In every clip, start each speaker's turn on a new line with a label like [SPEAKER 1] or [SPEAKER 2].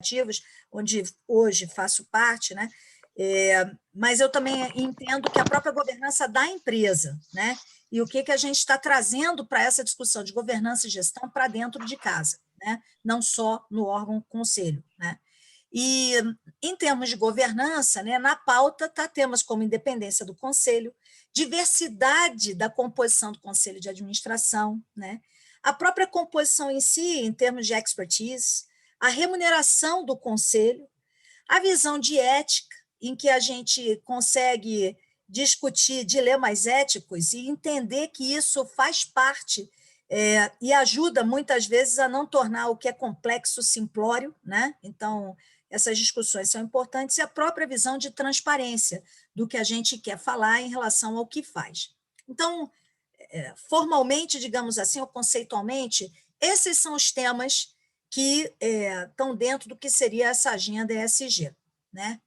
[SPEAKER 1] corporativos, onde hoje faço parte, né? Mas eu também entendo que a própria governança da empresa, né? E o que a gente está trazendo para essa discussão de governança e gestão para dentro de casa, né? Não só no órgão conselho, né? E, em termos de governança, né, na pauta está temas como independência do conselho, diversidade da composição do conselho de administração, né, a própria composição em si, em termos de expertise, a remuneração do conselho, a visão de ética, em que a gente consegue discutir dilemas éticos e entender que isso faz parte e ajuda, muitas vezes, a não tornar o que é complexo simplório, né? Então, essas discussões são importantes, e a própria visão de transparência do que a gente quer falar em relação ao que faz. Então, formalmente, digamos assim, ou conceitualmente, esses são os temas que estão dentro do que seria essa agenda ESG, né?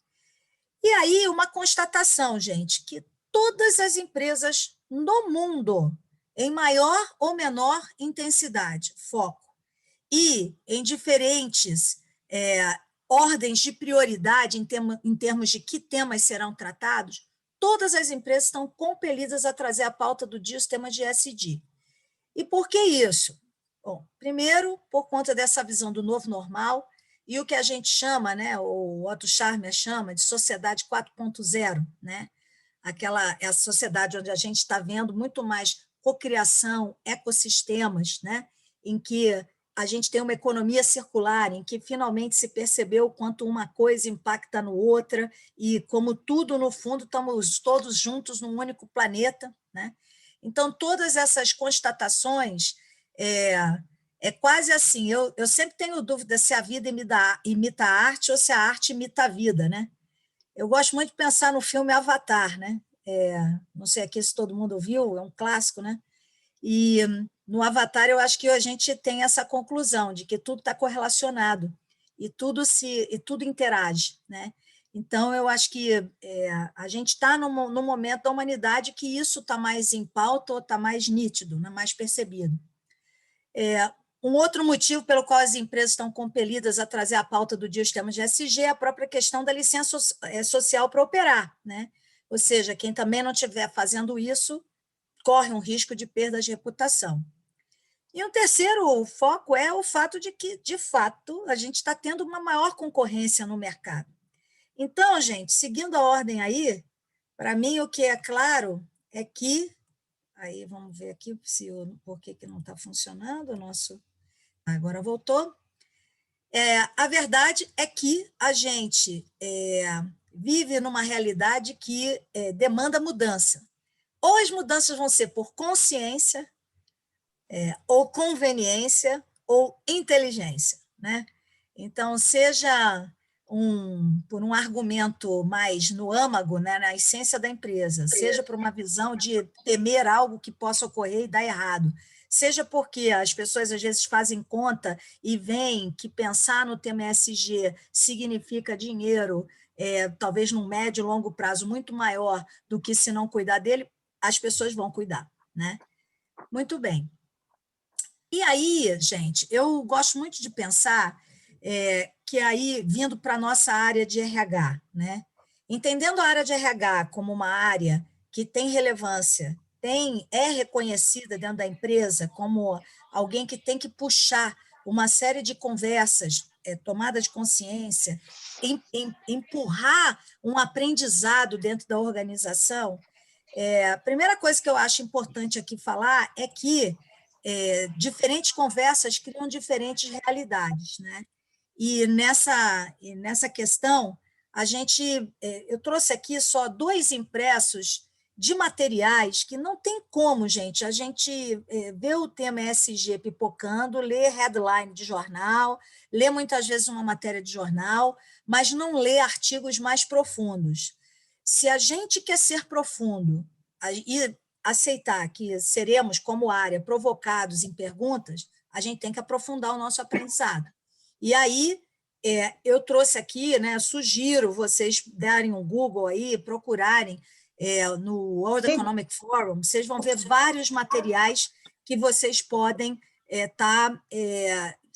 [SPEAKER 1] E aí, uma constatação, gente, que todas as empresas no mundo, em maior ou menor intensidade, foco, e em diferentes ordens de prioridade em termos de que temas serão tratados, todas as empresas estão compelidas a trazer à pauta do dia os temas de ESG. E por que isso? Bom, primeiro, por conta dessa visão do novo normal e o que a gente chama, né, o Otto Scharmer chama de sociedade 4.0, né? É a sociedade onde a gente está vendo muito mais cocriação, ecossistemas, né? Em que a gente tem uma economia circular, em que finalmente se percebeu quanto uma coisa impacta no outra e como tudo, no fundo, estamos todos juntos num único planeta, né? Então, todas essas constatações é quase assim, eu sempre tenho dúvida se a vida imita a arte ou se a arte imita a vida, né? Eu gosto muito de pensar no filme Avatar, né? Não sei aqui se todo mundo viu, é um clássico, né? E no Avatar eu acho que a gente tem essa conclusão de que tudo está correlacionado e tudo interage, né? Então eu acho que a gente está no momento da humanidade que isso está mais em pauta ou está mais nítido, né? Mais percebido. Um outro motivo pelo qual as empresas estão compelidas a trazer à pauta do dia os temas de ESG é a própria questão da licença social para operar, né? Ou seja, quem também não estiver fazendo isso corre um risco de perda de reputação. E um terceiro foco é o fato de que, de fato, a gente está tendo uma maior concorrência no mercado. Então, gente, seguindo a ordem aí, para mim o que é claro é que, aí vamos ver aqui por que não está funcionando o nosso... Agora voltou. A verdade é que a gente vive numa realidade que demanda mudança. Ou as mudanças vão ser por consciência, ou conveniência, ou inteligência, né? Então, seja por um argumento mais no âmago, né, na essência da empresa, seja por uma visão de temer algo que possa ocorrer e dar errado, seja porque as pessoas às vezes fazem conta e veem que pensar no tema ESG significa dinheiro, talvez num médio e longo prazo muito maior do que se não cuidar dele, as pessoas vão cuidar, né? Muito bem. E aí, gente, eu gosto muito de pensar que aí, vindo para a nossa área de RH, né? Entendendo a área de RH como uma área que tem relevância, é reconhecida dentro da empresa como alguém que tem que puxar uma série de conversas, tomada de consciência, empurrar um aprendizado dentro da organização, a primeira coisa que eu acho importante aqui falar é que diferentes conversas criam diferentes realidades, né? E nessa questão, eu trouxe aqui só 2 impressos de materiais que não tem como, gente, a gente ver o tema ESG pipocando, ler headline de jornal, ler muitas vezes uma matéria de jornal, mas não ler artigos mais profundos. Se a gente quer ser profundo e aceitar que seremos, como área, provocados em perguntas, a gente tem que aprofundar o nosso aprendizado. E aí, eu trouxe aqui, né, sugiro vocês darem um Google aí, procurarem no World Economic Forum, vocês vão ver vários materiais que vocês podem estar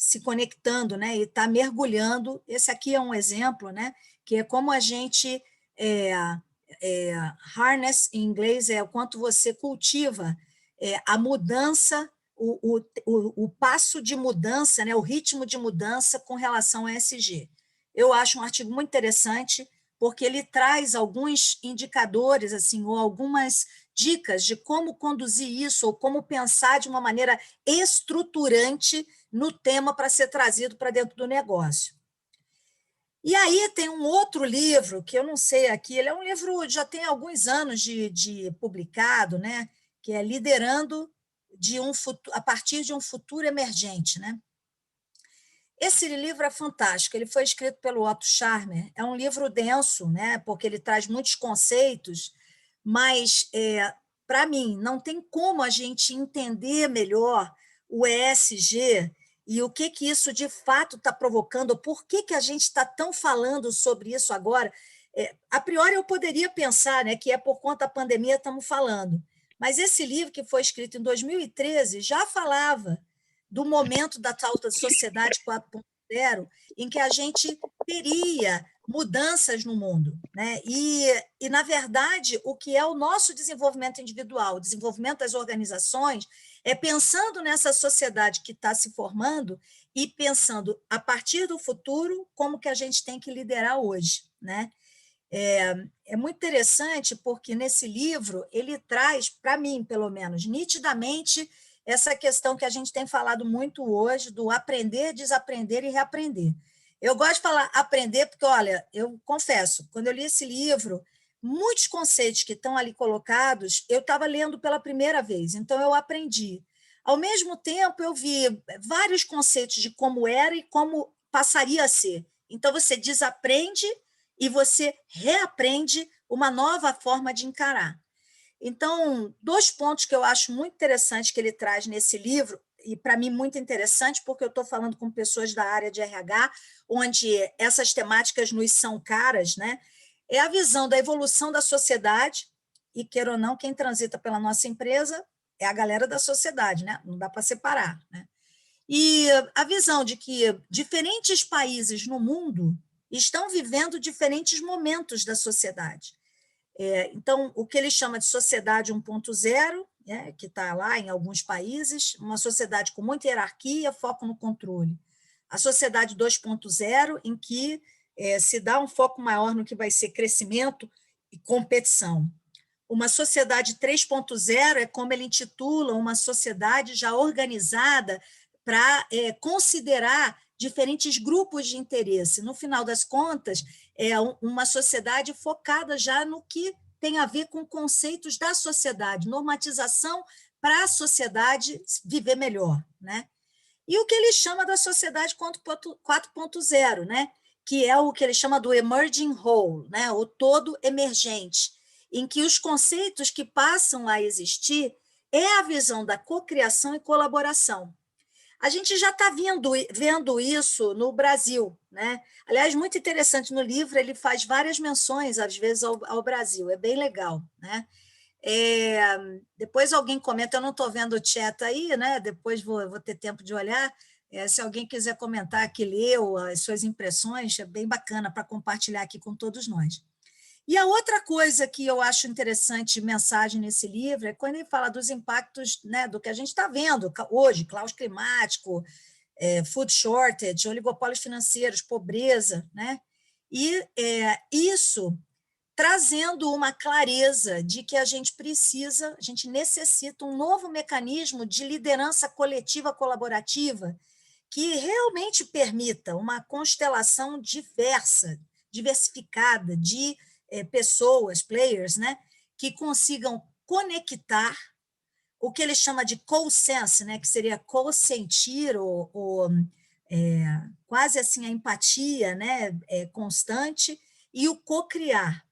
[SPEAKER 1] se conectando, né, e está mergulhando. Esse aqui é um exemplo, né, que é como a gente harness, em inglês, é o quanto você cultiva a mudança, o passo de mudança, né, o ritmo de mudança com relação ao ESG. Eu acho um artigo muito interessante, porque ele traz alguns indicadores, assim, ou algumas dicas de como conduzir isso, ou como pensar de uma maneira estruturante no tema para ser trazido para dentro do negócio. E aí tem um outro livro, que eu não sei aqui, ele é um livro, já tem alguns anos de publicado, né? Que é Liderando a partir de um futuro emergente. Né? Esse livro é fantástico, ele foi escrito pelo Otto Scharmer, é um livro denso, né? Porque ele traz muitos conceitos, mas, para mim, não tem como a gente entender melhor o ESG e o que isso de fato está provocando, por que a gente está tão falando sobre isso agora. A priori, eu poderia pensar, né, que é por conta da pandemia estamos falando, mas esse livro, que foi escrito em 2013, já falava do momento da tal da sociedade 4.0, em que a gente teria mudanças no mundo. Né? E, na verdade, o que é o nosso desenvolvimento individual, o desenvolvimento das organizações, é pensando nessa sociedade que está se formando e pensando, a partir do futuro, como que a gente tem que liderar hoje. Né? É muito interessante, porque nesse livro ele traz, para mim, pelo menos, nitidamente, essa questão que a gente tem falado muito hoje, do aprender, desaprender e reaprender. Eu gosto de falar aprender, porque, olha, eu confesso, quando eu li esse livro, muitos conceitos que estão ali colocados, eu estava lendo pela primeira vez, então eu aprendi. Ao mesmo tempo, eu vi vários conceitos de como era e como passaria a ser. Então, você desaprende e você reaprende uma nova forma de encarar. Então, 2 pontos que eu acho muito interessantes que ele traz nesse livro, e para mim muito interessante, porque eu estou falando com pessoas da área de RH, onde essas temáticas nos são caras, né? É a visão da evolução da sociedade, e, queira ou não, quem transita pela nossa empresa é a galera da sociedade, né? Não dá para separar. Né? E a visão de que diferentes países no mundo estão vivendo diferentes momentos da sociedade. Então, o que ele chama de sociedade 1.0, né, que está lá em alguns países, uma sociedade com muita hierarquia, foco no controle. A sociedade 2.0, em que se dá um foco maior no que vai ser crescimento e competição. Uma sociedade 3.0 é como ele intitula, uma sociedade já organizada para considerar diferentes grupos de interesse. No final das contas, é uma sociedade focada já no que tem a ver com conceitos da sociedade, normatização para a sociedade viver melhor. Né? E o que ele chama da sociedade 4.0, né? Que é o que ele chama do emerging whole, né? O todo emergente, em que os conceitos que passam a existir é a visão da cocriação e colaboração. A gente já está vendo isso no Brasil. Né? Aliás, muito interessante, no livro ele faz várias menções, às vezes, ao Brasil, é bem legal. Né? Depois alguém comenta, eu não estou vendo o chat aí, né? Depois vou ter tempo de olhar. Se alguém quiser comentar que leu as suas impressões, é bem bacana para compartilhar aqui com todos nós. E a outra coisa que eu acho interessante, mensagem nesse livro, é quando ele fala dos impactos, né, do que a gente está vendo hoje, caos climático, food shortage, oligopólios financeiros, pobreza. Né? E isso trazendo uma clareza de que a gente necessita um novo mecanismo de liderança coletiva colaborativa que realmente permita uma constelação diversificada de pessoas, players, né, que consigam conectar o que ele chama de co-sense, né, que seria co-sentir ou quase assim a empatia, né, constante, e o co-criar.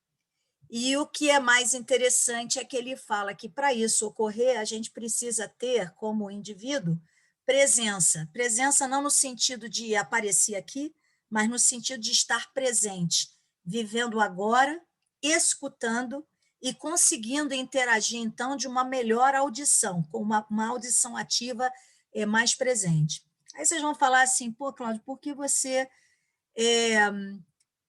[SPEAKER 1] E o que é mais interessante é que ele fala que, para isso ocorrer, a gente precisa ter, como indivíduo, presença. Presença não no sentido de aparecer aqui, mas no sentido de estar presente, vivendo agora, escutando e conseguindo interagir, então, de uma melhor audição, com uma audição ativa mais presente. Aí vocês vão falar assim, pô, Cláudio, por que você é,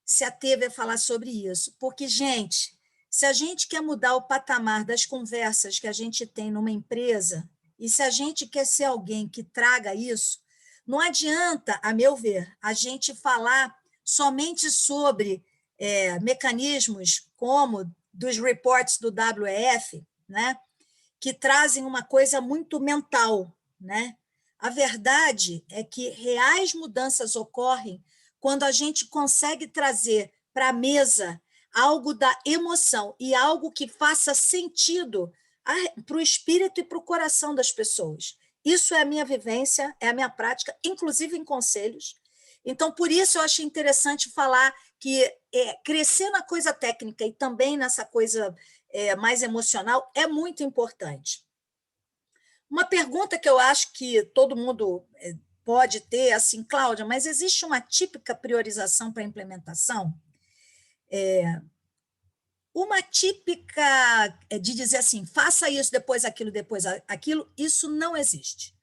[SPEAKER 1] se ateve a falar sobre isso? Porque, gente, se a gente quer mudar o patamar das conversas que a gente tem numa empresa, e se a gente quer ser alguém que traga isso, não adianta, a meu ver, a gente falar somente sobre mecanismos como dos reports do WEF, né, que trazem uma coisa muito mental, né? A verdade é que reais mudanças ocorrem quando a gente consegue trazer para a mesa algo da emoção e algo que faça sentido para o espírito e para o coração das pessoas. Isso é a minha vivência, é a minha prática, inclusive em conselhos. Então, por isso eu achei interessante falar que crescer na coisa técnica e também nessa coisa mais emocional é muito importante. Uma pergunta que eu acho que todo mundo pode ter, assim, Cláudia, mas existe uma típica priorização para a implementação? Uma típica de dizer assim, faça isso, depois aquilo, isso não existe.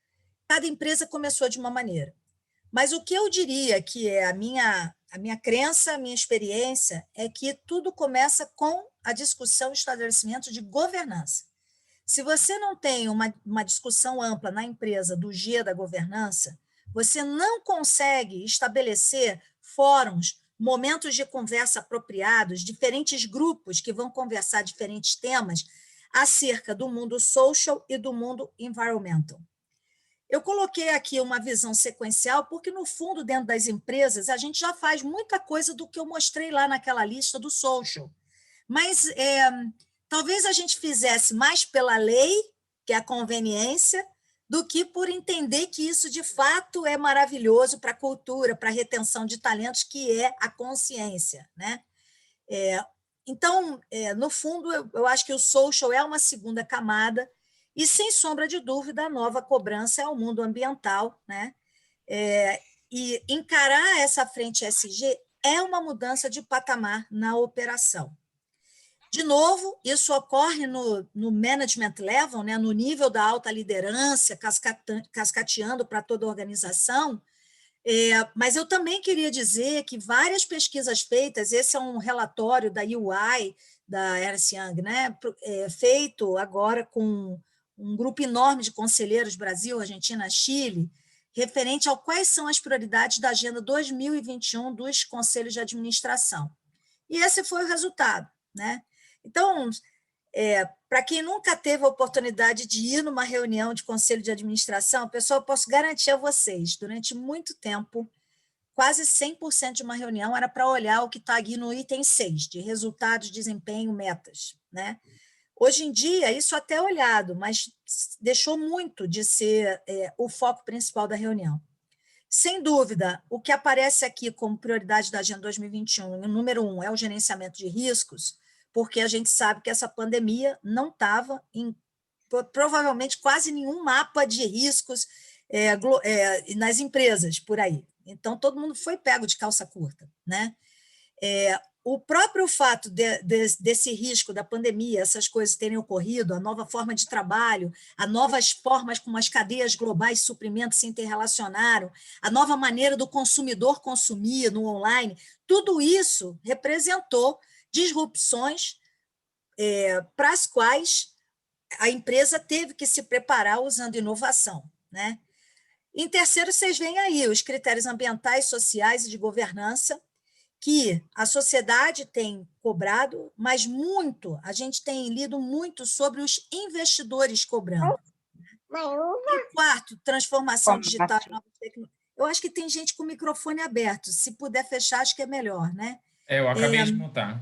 [SPEAKER 1] Cada empresa começou de uma maneira. Mas o que eu diria que é a minha crença, a minha experiência, é que tudo começa com a discussão e estabelecimento de governança. Se você não tem uma discussão ampla na empresa do G da governança, você não consegue estabelecer fóruns, momentos de conversa apropriados, diferentes grupos que vão conversar diferentes temas acerca do mundo social e do mundo environmental. Eu coloquei aqui uma visão sequencial, porque, no fundo, dentro das empresas, a gente já faz muita coisa do que eu mostrei lá naquela lista do social. Mas talvez a gente fizesse mais pela lei, que é a conveniência, do que por entender que isso, de fato, é maravilhoso para a cultura, para a retenção de talentos, que é a consciência, né? Então, no fundo, eu acho que o social é uma segunda camada, e, sem sombra de dúvida, a nova cobrança é o mundo ambiental, né? E encarar essa frente SG é uma mudança de patamar na operação. De novo, isso ocorre no management level, né, no nível da alta liderança, cascateando para toda a organização, mas eu também queria dizer que várias pesquisas feitas, esse é um relatório da UI, da Ernst Young, né, feito agora com um grupo enorme de conselheiros, Brasil, Argentina, Chile, referente ao quais são as prioridades da Agenda 2021 dos conselhos de administração. E esse foi o resultado, né? Então, para quem nunca teve a oportunidade de ir numa reunião de conselho de administração, pessoal, eu posso garantir a vocês, durante muito tempo, quase 100% de uma reunião era para olhar o que está aqui no item 6, de resultados, desempenho, metas, né? Hoje em dia, isso até é olhado, mas deixou muito de ser o foco principal da reunião. Sem dúvida, o que aparece aqui como prioridade da Agenda 2021, número 1, é o gerenciamento de riscos, porque a gente sabe que essa pandemia não estava em provavelmente quase nenhum mapa de riscos nas empresas por aí. Então, todo mundo foi pego de calça curta, né? O próprio fato desse risco da pandemia, essas coisas terem ocorrido, a nova forma de trabalho, as novas formas como as cadeias globais de suprimento se interrelacionaram, a nova maneira do consumidor consumir no online, tudo isso representou disrupções para as quais a empresa teve que se preparar usando inovação, né? Em terceiro, vocês veem aí os critérios ambientais, sociais e de governança, que a sociedade tem cobrado, mas muito, a gente tem lido muito sobre os investidores cobrando. E quarto, transformação digital e novas tecnologias. Eu acho que tem gente com o microfone aberto, se puder fechar, acho que é melhor, né?
[SPEAKER 2] Eu acabei de mutar.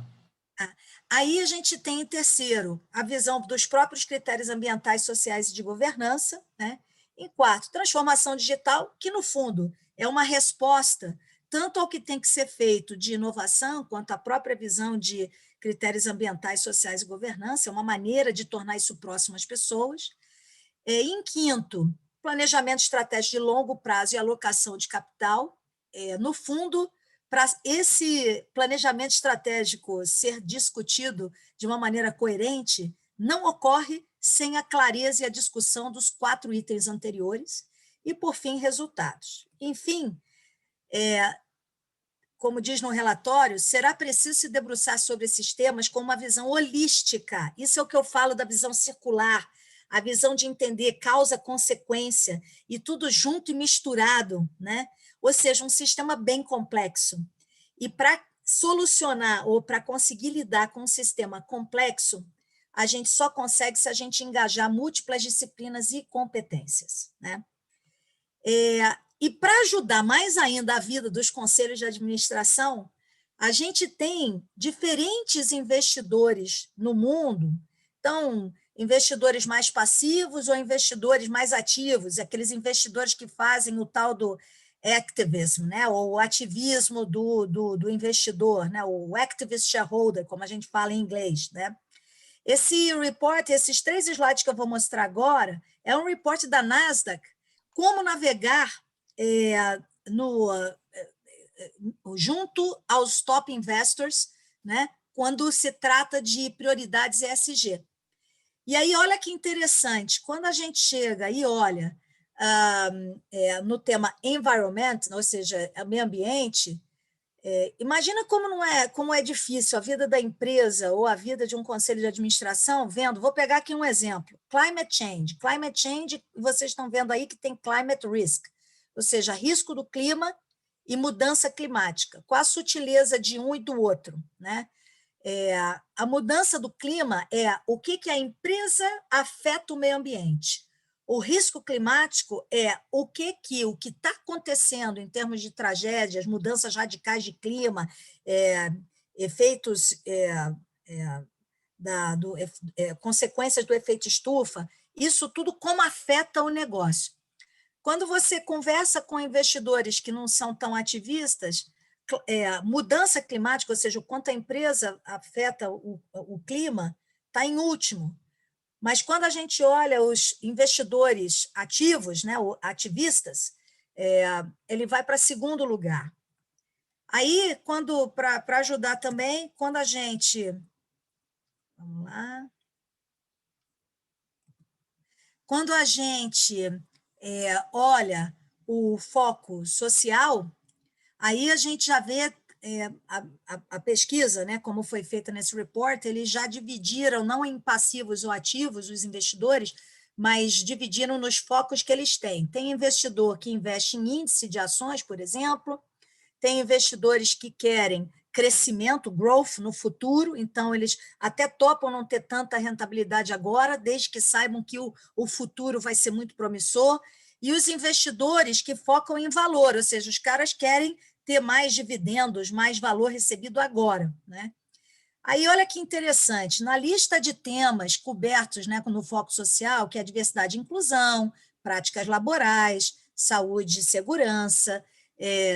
[SPEAKER 1] Aí a gente tem, em terceiro, a visão dos próprios critérios ambientais, sociais e de governança, né? Em quarto, transformação digital, que, no fundo, é uma resposta tanto ao que tem que ser feito de inovação, quanto à própria visão de critérios ambientais, sociais e governança, é uma maneira de tornar isso próximo às pessoas. Em quinto, planejamento estratégico de longo prazo e alocação de capital. No fundo, para esse planejamento estratégico ser discutido de uma maneira coerente, não ocorre sem a clareza e a discussão dos 4 itens anteriores. E, por fim, resultados. Enfim, como diz no relatório, será preciso se debruçar sobre esses temas com uma visão holística. Isso é o que eu falo da visão circular, a visão de entender causa, consequência, e tudo junto e misturado, né? Ou seja, um sistema bem complexo. E para solucionar ou para conseguir lidar com um sistema complexo, a gente só consegue se a gente engajar múltiplas disciplinas e competências, né? E para ajudar mais ainda a vida dos conselhos de administração, a gente tem diferentes investidores no mundo, então, investidores mais passivos ou investidores mais ativos, aqueles investidores que fazem o tal do activism, né? Ou o ativismo do investidor, né? O activist shareholder, como a gente fala em inglês, né? Esse report, esses 3 slides que eu vou mostrar agora, é um report da Nasdaq, como navegar junto aos top investors, né, quando se trata de prioridades ESG. E aí, olha que interessante, quando a gente chega e olha no tema environment, ou seja, meio ambiente, imagina como é difícil a vida da empresa ou a vida de um conselho de administração, vou pegar aqui um exemplo, climate change. Climate change, vocês estão vendo aí que tem climate risk, ou seja, risco do clima e mudança climática. Qual a sutileza de um e do outro, né? A mudança do clima é o que a empresa afeta o meio ambiente. O risco climático é o que está acontecendo em termos de tragédias, mudanças radicais de clima, efeitos, consequências do efeito estufa, isso tudo como afeta o negócio. Quando você conversa com investidores que não são tão ativistas, mudança climática, ou seja, o quanto a empresa afeta o clima, está em último. Mas quando a gente olha os investidores ativos, né, ativistas, ele vai para segundo lugar. Aí, para ajudar também, quando a gente... Vamos lá. Quando a gente olha o foco social, aí a gente já vê a pesquisa, né, como foi feita nesse report, eles já dividiram, não em passivos ou ativos, os investidores, mas dividiram nos focos que eles têm. Tem investidor que investe em índice de ações, por exemplo, tem investidores que querem crescimento, growth, no futuro, então eles até topam não ter tanta rentabilidade agora, desde que saibam que o futuro vai ser muito promissor, e os investidores que focam em valor, ou seja, os caras querem ter mais dividendos, mais valor recebido agora, né? Aí, olha que interessante, na lista de temas cobertos, né, no foco social, que é diversidade e inclusão, práticas laborais, saúde e segurança,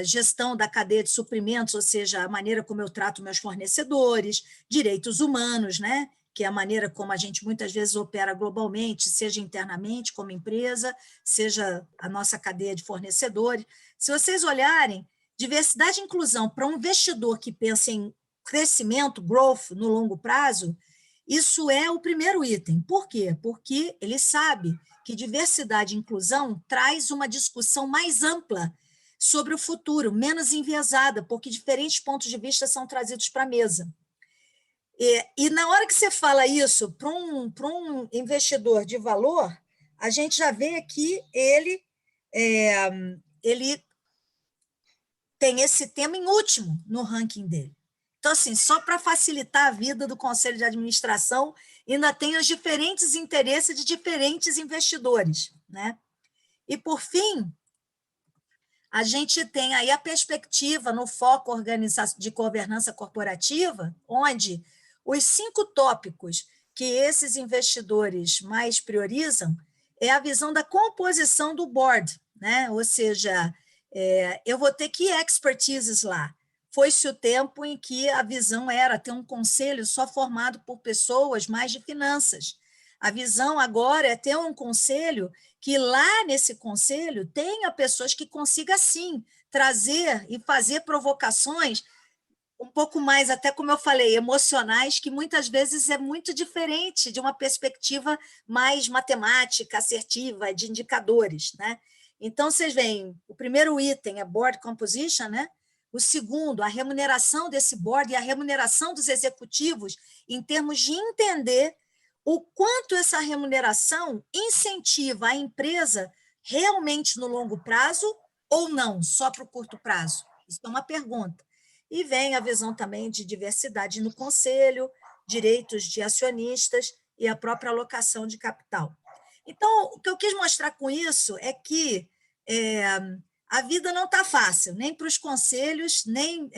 [SPEAKER 1] gestão da cadeia de suprimentos, ou seja, a maneira como eu trato meus fornecedores, direitos humanos, né, que é a maneira como a gente muitas vezes opera globalmente, seja internamente como empresa, seja a nossa cadeia de fornecedores. Se vocês olharem, diversidade e inclusão para um investidor que pensa em crescimento, growth, no longo prazo, isso é o primeiro item. Por quê? Porque ele sabe que diversidade e inclusão traz uma discussão mais ampla sobre o futuro, menos enviesada, porque diferentes pontos de vista são trazidos para a mesa. E na hora que você fala isso para um investidor de valor, a gente já vê que ele tem esse tema em último no ranking dele. Então, assim, só para facilitar a vida do conselho de administração, ainda tem os diferentes interesses de diferentes investidores, né? E, por fim, a gente tem aí a perspectiva no foco de governança corporativa, onde os 5 tópicos que esses investidores mais priorizam é a visão da composição do board, né? Ou seja, eu vou ter que expertises lá. Foi-se o tempo em que a visão era ter um conselho só formado por pessoas mais de finanças. A visão agora é ter um conselho que lá nesse conselho tenha pessoas que consigam, sim, trazer e fazer provocações um pouco mais, até como eu falei, emocionais, que muitas vezes é muito diferente de uma perspectiva mais matemática, assertiva, de indicadores, né? Então, vocês veem, o primeiro item é board composition, né? O segundo, a remuneração desse board e a remuneração dos executivos, em termos de entender o quanto essa remuneração incentiva a empresa realmente no longo prazo ou não, só para o curto prazo. Isso é uma pergunta. E vem a visão também de diversidade no conselho, direitos de acionistas e a própria alocação de capital. Então, o que eu quis mostrar com isso é que a vida não está fácil, nem para os conselhos, nem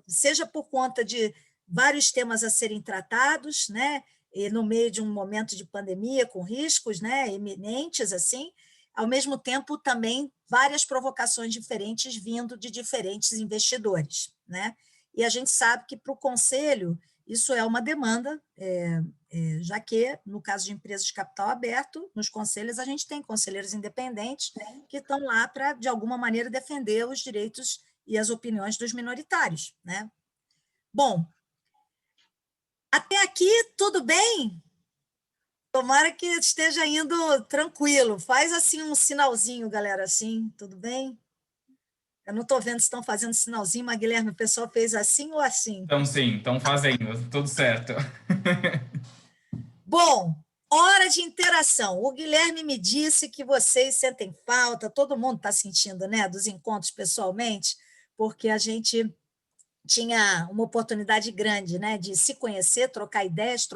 [SPEAKER 1] seja por conta de vários temas a serem tratados, né? E no meio de um momento de pandemia, com riscos, né, eminentes, assim, ao mesmo tempo também várias provocações diferentes vindo de diferentes investidores, né? E a gente sabe que para o conselho isso é uma demanda, já que, no caso de empresas de capital aberto, nos conselhos a gente tem conselheiros independentes que estão lá para, de alguma maneira, defender os direitos e as opiniões dos minoritários, né? Bom, até aqui tudo bem? Tomara que esteja indo tranquilo. Faz assim um sinalzinho, galera, assim, tudo bem? Eu não estou vendo se estão fazendo sinalzinho, mas, Guilherme, o pessoal fez assim ou assim?
[SPEAKER 2] Então, sim, estão fazendo, tudo certo.
[SPEAKER 1] Bom, hora de interação. O Guilherme me disse que vocês sentem falta, todo mundo está sentindo, né, dos encontros pessoalmente, porque a gente tinha uma oportunidade grande, né, de se conhecer, trocar ideias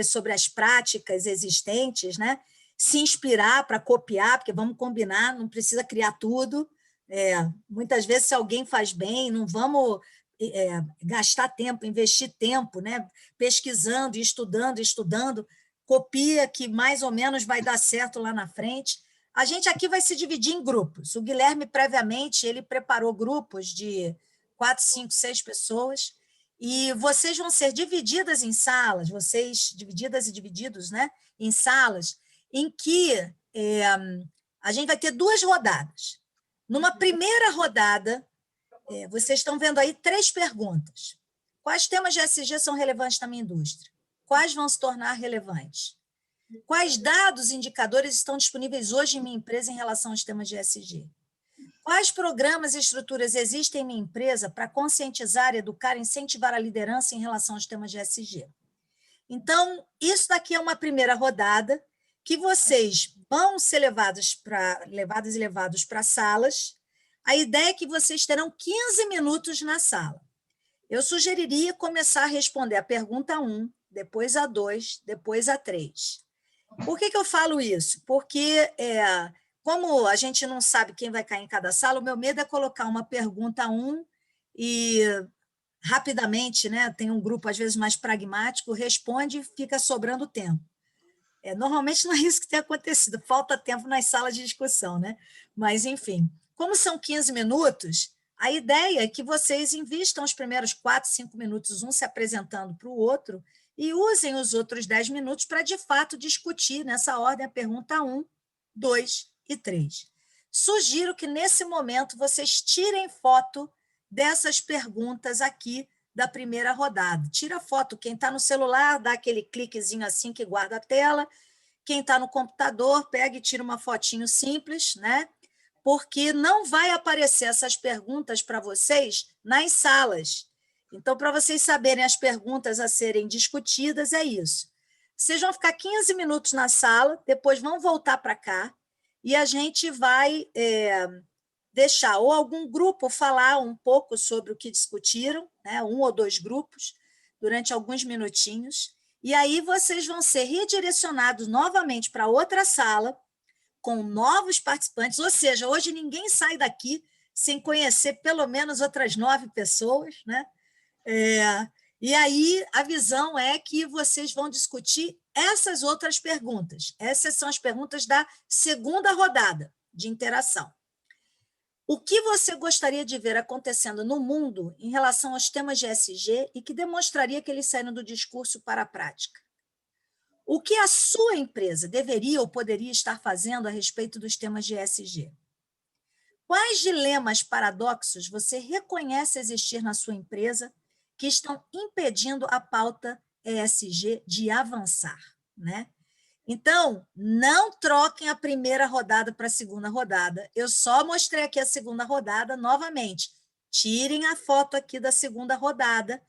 [SPEAKER 1] sobre as práticas existentes, né, se inspirar para copiar, porque vamos combinar, não precisa criar tudo. Muitas vezes, se alguém faz bem, não vamos gastar tempo, investir tempo, né, pesquisando, estudando, copia que mais ou menos vai dar certo lá na frente. A gente aqui vai se dividir em grupos. O Guilherme, previamente, ele preparou grupos de 4, 5, 6 pessoas, e vocês vão ser divididas em salas, vocês divididas e divididos, né, em salas, em que a gente vai ter 2 rodadas. Numa primeira rodada, vocês estão vendo aí 3 perguntas. Quais temas de ESG são relevantes na minha indústria? Quais vão se tornar relevantes? Quais dados e indicadores estão disponíveis hoje em minha empresa em relação aos temas de ESG? Quais programas e estruturas existem em minha empresa para conscientizar, educar e incentivar a liderança em relação aos temas de ESG? Então, isso daqui é uma primeira rodada que vocês vão ser levados e levados para salas. A ideia é que vocês terão 15 minutos na sala. Eu sugeriria começar a responder a pergunta 1, depois a 2, depois a 3. Por que eu falo isso? Porque, como a gente não sabe quem vai cair em cada sala, o meu medo é colocar uma pergunta 1 e rapidamente, né, tem um grupo, às vezes, mais pragmático, responde e fica sobrando tempo. Normalmente não é isso que tem acontecido, falta tempo nas salas de discussão, né? Mas, enfim, como são 15 minutos, a ideia é que vocês invistam os primeiros 4, 5 minutos, um se apresentando para o outro, e usem os outros 10 minutos para, de fato, discutir nessa ordem a pergunta 1, 2 e 3. Sugiro que, nesse momento, vocês tirem foto dessas perguntas aqui da primeira rodada. Tira foto, quem está no celular, dá aquele cliquezinho assim que guarda a tela, quem está no computador, pega e tira uma fotinho simples, né? Porque não vai aparecer essas perguntas para vocês nas salas. Então, para vocês saberem as perguntas a serem discutidas, é isso. Vocês vão ficar 15 minutos na sala, depois vão voltar para cá, e a gente vai deixar ou algum grupo falar um pouco sobre o que discutiram, né, 1 ou 2 grupos, durante alguns minutinhos, e aí vocês vão ser redirecionados novamente para outra sala, com novos participantes, ou seja, hoje ninguém sai daqui sem conhecer pelo menos outras 9 pessoas, né? E aí a visão é que vocês vão discutir essas outras perguntas. Essas são as perguntas da segunda rodada de interação. O que você gostaria de ver acontecendo no mundo em relação aos temas de ESG e que demonstraria que eles saíram do discurso para a prática? O que a sua empresa deveria ou poderia estar fazendo a respeito dos temas de ESG? Quais dilemas paradoxos você reconhece existir na sua empresa que estão impedindo a pauta ESG de avançar, né? Então, não troquem a primeira rodada para a segunda rodada. Eu só mostrei aqui a segunda rodada novamente. Tirem a foto aqui da segunda rodada,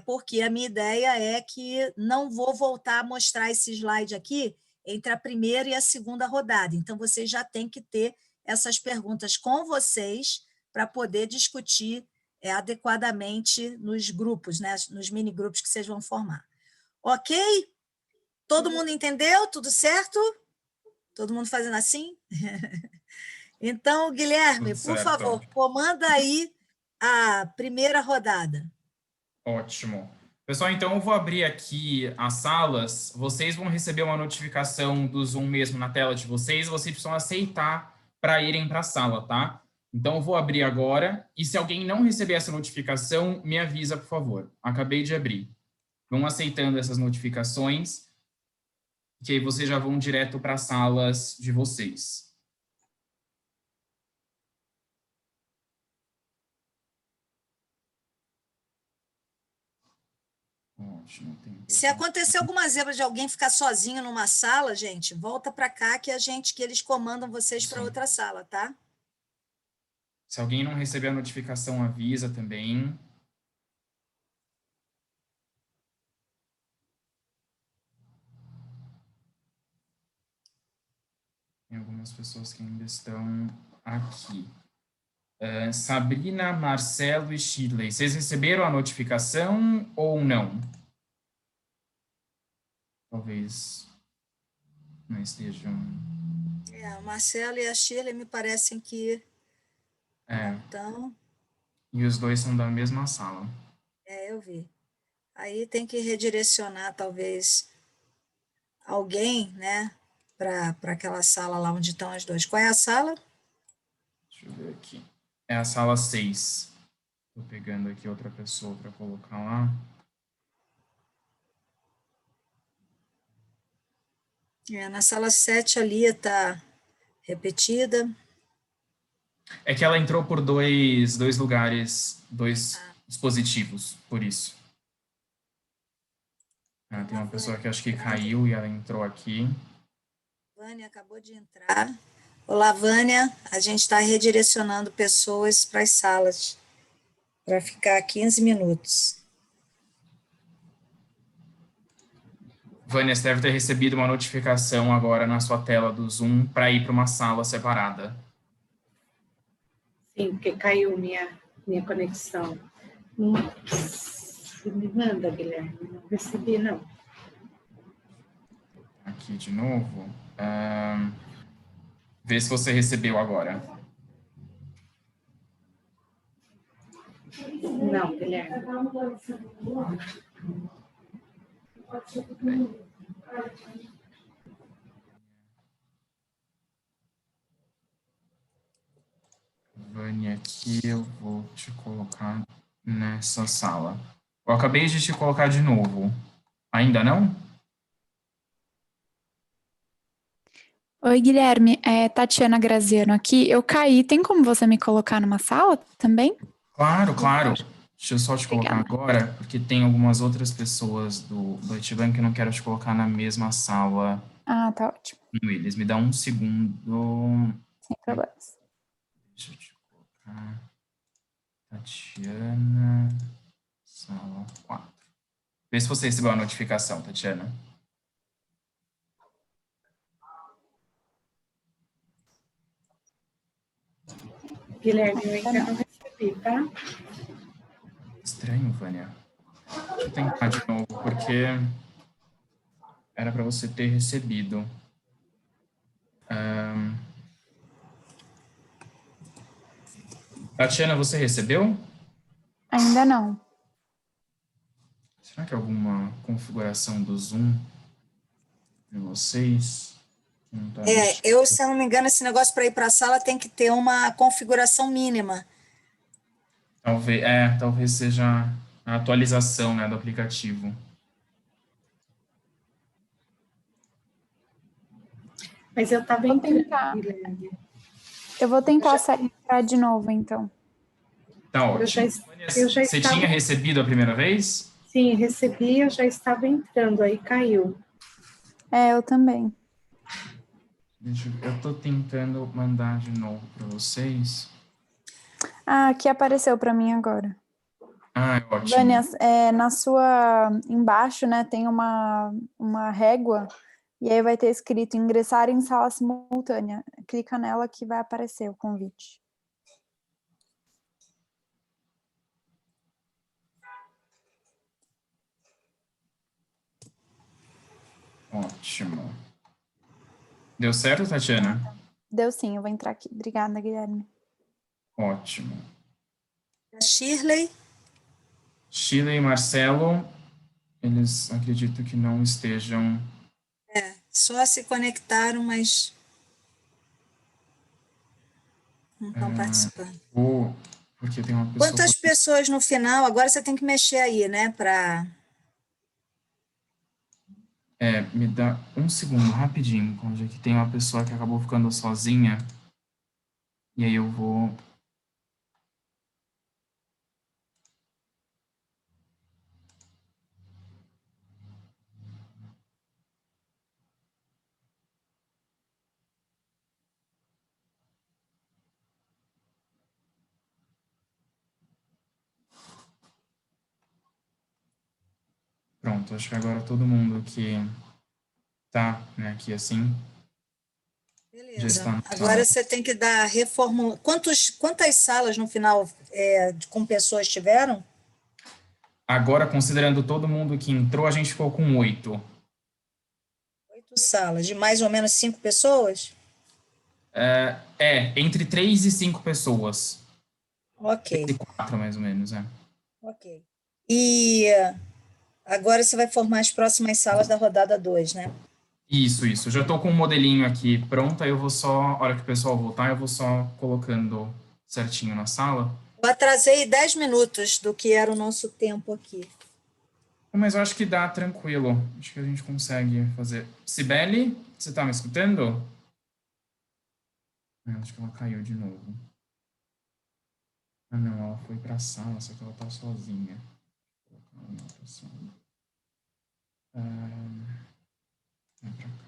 [SPEAKER 1] porque a minha ideia é que não vou voltar a mostrar esse slide aqui entre a primeira e a segunda rodada. Então, vocês já têm que ter essas perguntas com vocês para poder discutir adequadamente nos grupos, né? Nos mini grupos que vocês vão formar. Ok? Todo mundo entendeu? Tudo certo? Todo mundo fazendo assim? Então, Guilherme,
[SPEAKER 2] Tudo
[SPEAKER 1] por
[SPEAKER 2] certo.
[SPEAKER 1] favor, comanda aí a primeira rodada.
[SPEAKER 2] Ótimo. Pessoal, então eu vou abrir aqui as salas. Vocês vão receber uma notificação do Zoom mesmo na tela de vocês. Vocês precisam aceitar para irem para a sala, tá? Então eu vou abrir agora. E se alguém não receber essa notificação, me avisa, por favor. Acabei de abrir. Vão aceitando essas notificações, que aí vocês já vão direto para as salas de vocês. Ótimo.
[SPEAKER 1] Se acontecer alguma zebra de alguém ficar sozinho numa sala, gente, volta para cá que eles comandam vocês para outra sala, tá?
[SPEAKER 2] Se alguém não receber a notificação, avisa também. Tem algumas pessoas que ainda estão aqui. Sabrina, Marcelo e Shirley. Vocês receberam a notificação ou não? Talvez não estejam.
[SPEAKER 1] O Marcelo e a Shirley me parecem que não estão.
[SPEAKER 2] E os dois são da mesma sala.
[SPEAKER 1] Eu vi. Aí tem que redirecionar, talvez, alguém, né, para aquela sala lá onde estão as duas. Qual é a sala?
[SPEAKER 2] Deixa eu ver aqui. É a sala 6. Estou pegando aqui outra pessoa para colocar lá.
[SPEAKER 1] Na sala 7 ali está repetida.
[SPEAKER 2] É que ela entrou por dois lugares, dois dispositivos, por isso. Tem uma pessoa que acho que caiu e ela entrou aqui.
[SPEAKER 1] Vânia acabou de entrar. Olá, Vânia. A gente está redirecionando pessoas para as salas para ficar 15 minutos.
[SPEAKER 2] Vânia, você deve ter recebido uma notificação agora na sua tela do Zoom para ir para uma sala separada.
[SPEAKER 3] Sim, porque caiu minha conexão. Me manda, Guilherme. Não recebi, não.
[SPEAKER 2] Aqui de novo. Vê se você recebeu agora.
[SPEAKER 3] Não, Guilherme.
[SPEAKER 2] Vânia, aqui eu vou te colocar nessa sala. Eu acabei de te colocar de novo. Ainda não?
[SPEAKER 4] Oi, Guilherme. Tatiana Graziano aqui. Eu caí. Tem como você me colocar numa sala também?
[SPEAKER 2] Claro, claro. Deixa eu só te colocar agora, porque tem algumas outras pessoas do Deutsche Bank que eu não quero te colocar na mesma sala.
[SPEAKER 4] Ah, tá ótimo.
[SPEAKER 2] Com eles. Me dá um segundo.
[SPEAKER 4] Sem problemas.
[SPEAKER 2] Deixa eu te colocar. Tatiana, sala 4. Vê se você recebeu a notificação, Tatiana.
[SPEAKER 3] Guilherme, eu ainda não recebi, tá?
[SPEAKER 2] Estranho, Vânia. Deixa eu tentar de novo, porque era para você ter recebido. Tatiana, você recebeu?
[SPEAKER 4] Ainda não.
[SPEAKER 2] Será que é alguma configuração do Zoom de vocês?
[SPEAKER 1] Se eu não me engano, esse negócio para ir para a sala tem que ter uma configuração mínima.
[SPEAKER 2] Talvez seja a atualização, né, do aplicativo.
[SPEAKER 3] Mas eu estava entrando, Guilherme.
[SPEAKER 4] Eu vou tentar entrar de novo, então.
[SPEAKER 2] Tá ótimo. Você tinha recebido a primeira vez?
[SPEAKER 3] Sim, recebi, eu já estava entrando, aí caiu.
[SPEAKER 4] Eu também.
[SPEAKER 2] Eu tô tentando mandar de novo para vocês.
[SPEAKER 4] Ah, aqui apareceu para mim agora.
[SPEAKER 2] Ah, ótimo.
[SPEAKER 4] Vânia, na sua, embaixo, né, tem uma régua, e aí vai ter escrito ingressar em sala simultânea. Clica nela que vai aparecer o convite.
[SPEAKER 2] Ótimo. Deu certo, Tatiana?
[SPEAKER 4] Deu sim, eu vou entrar aqui. Obrigada, Guilherme.
[SPEAKER 2] Ótimo.
[SPEAKER 1] A Shirley,
[SPEAKER 2] Sheila e Marcelo, eles acredito que não estejam.
[SPEAKER 1] só se conectaram, mas não estão participando.
[SPEAKER 2] Porque tem uma pessoa.
[SPEAKER 1] Quantas pessoas no final? Agora você tem que mexer aí, né?
[SPEAKER 2] Me dá um segundo, rapidinho, onde aqui tem uma pessoa que acabou ficando sozinha. E aí eu vou. Pronto, acho que agora todo mundo que tá, né, aqui assim, já
[SPEAKER 1] Beleza.
[SPEAKER 2] está na
[SPEAKER 1] Agora
[SPEAKER 2] sala.
[SPEAKER 1] você tem que dar reformula. Quantas salas no final com pessoas tiveram?
[SPEAKER 2] Agora, considerando todo mundo que entrou, a gente ficou com 8.
[SPEAKER 1] 8 salas, de mais ou menos 5 pessoas?
[SPEAKER 2] Entre 3 e 5 pessoas.
[SPEAKER 1] Ok,
[SPEAKER 2] 3 e 4, mais ou menos,
[SPEAKER 1] ok. E agora você vai formar as próximas salas da rodada 2, né?
[SPEAKER 2] Isso. Já estou com um modelinho aqui pronto, aí eu vou só, a hora que o pessoal voltar, eu vou só colocando certinho na sala.
[SPEAKER 1] Eu atrasei 10 minutos do que era o nosso tempo aqui.
[SPEAKER 2] Mas eu acho que dá tranquilo. Acho que a gente consegue fazer. Cibele, você tá me escutando? Acho que ela caiu de novo. Ah, não, ela foi pra sala, só que ela tá sozinha. Vou colocar ela na outra sala. Vem pra cá.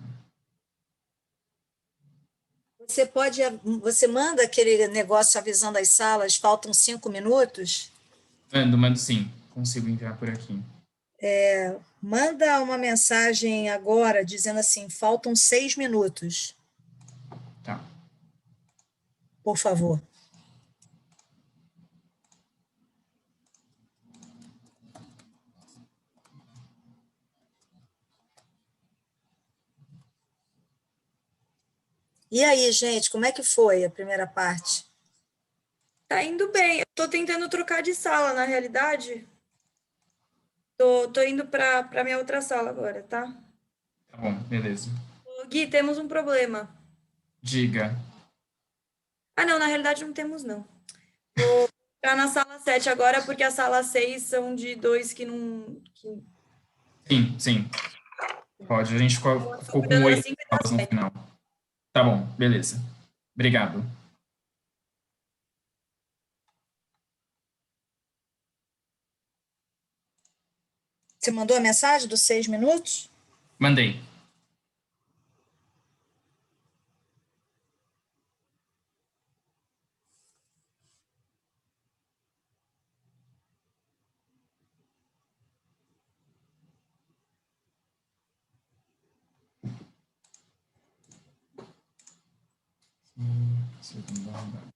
[SPEAKER 1] Você manda aquele negócio avisando as salas, faltam 5 minutos?
[SPEAKER 2] Mando sim. Consigo enviar por aqui.
[SPEAKER 1] Manda uma mensagem agora dizendo assim, faltam 6 minutos,
[SPEAKER 2] Tá.
[SPEAKER 1] por favor. E aí, gente, como é que foi a primeira parte?
[SPEAKER 5] Tá indo bem. Eu tô tentando trocar de sala, na realidade. Tô indo pra minha outra sala agora, tá?
[SPEAKER 2] Tá bom, beleza.
[SPEAKER 5] Ô, Gui, temos um problema.
[SPEAKER 2] Diga.
[SPEAKER 5] Ah, não, na realidade não temos, não. Vou ficar na sala 7 agora, porque a sala 6 são de dois que não...
[SPEAKER 2] Sim. Pode. A gente ficou com
[SPEAKER 5] Cuidando da
[SPEAKER 2] 8
[SPEAKER 5] 5 e da
[SPEAKER 2] salas no
[SPEAKER 5] 7.
[SPEAKER 2] final. Tá bom, beleza. Obrigado.
[SPEAKER 1] Você mandou a mensagem dos 6 minutos?
[SPEAKER 2] Mandei. Segunda rodada.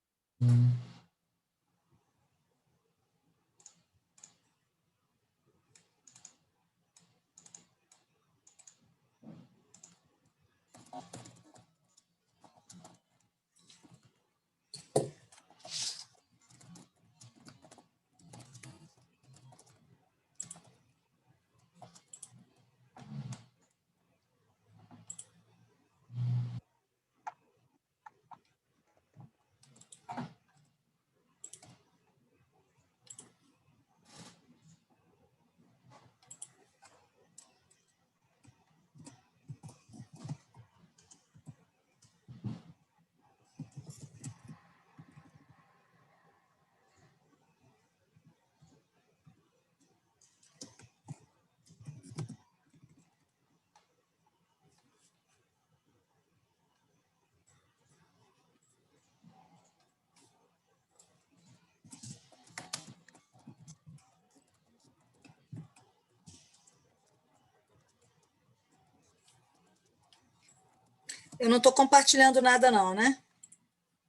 [SPEAKER 1] Eu não estou compartilhando nada não, né?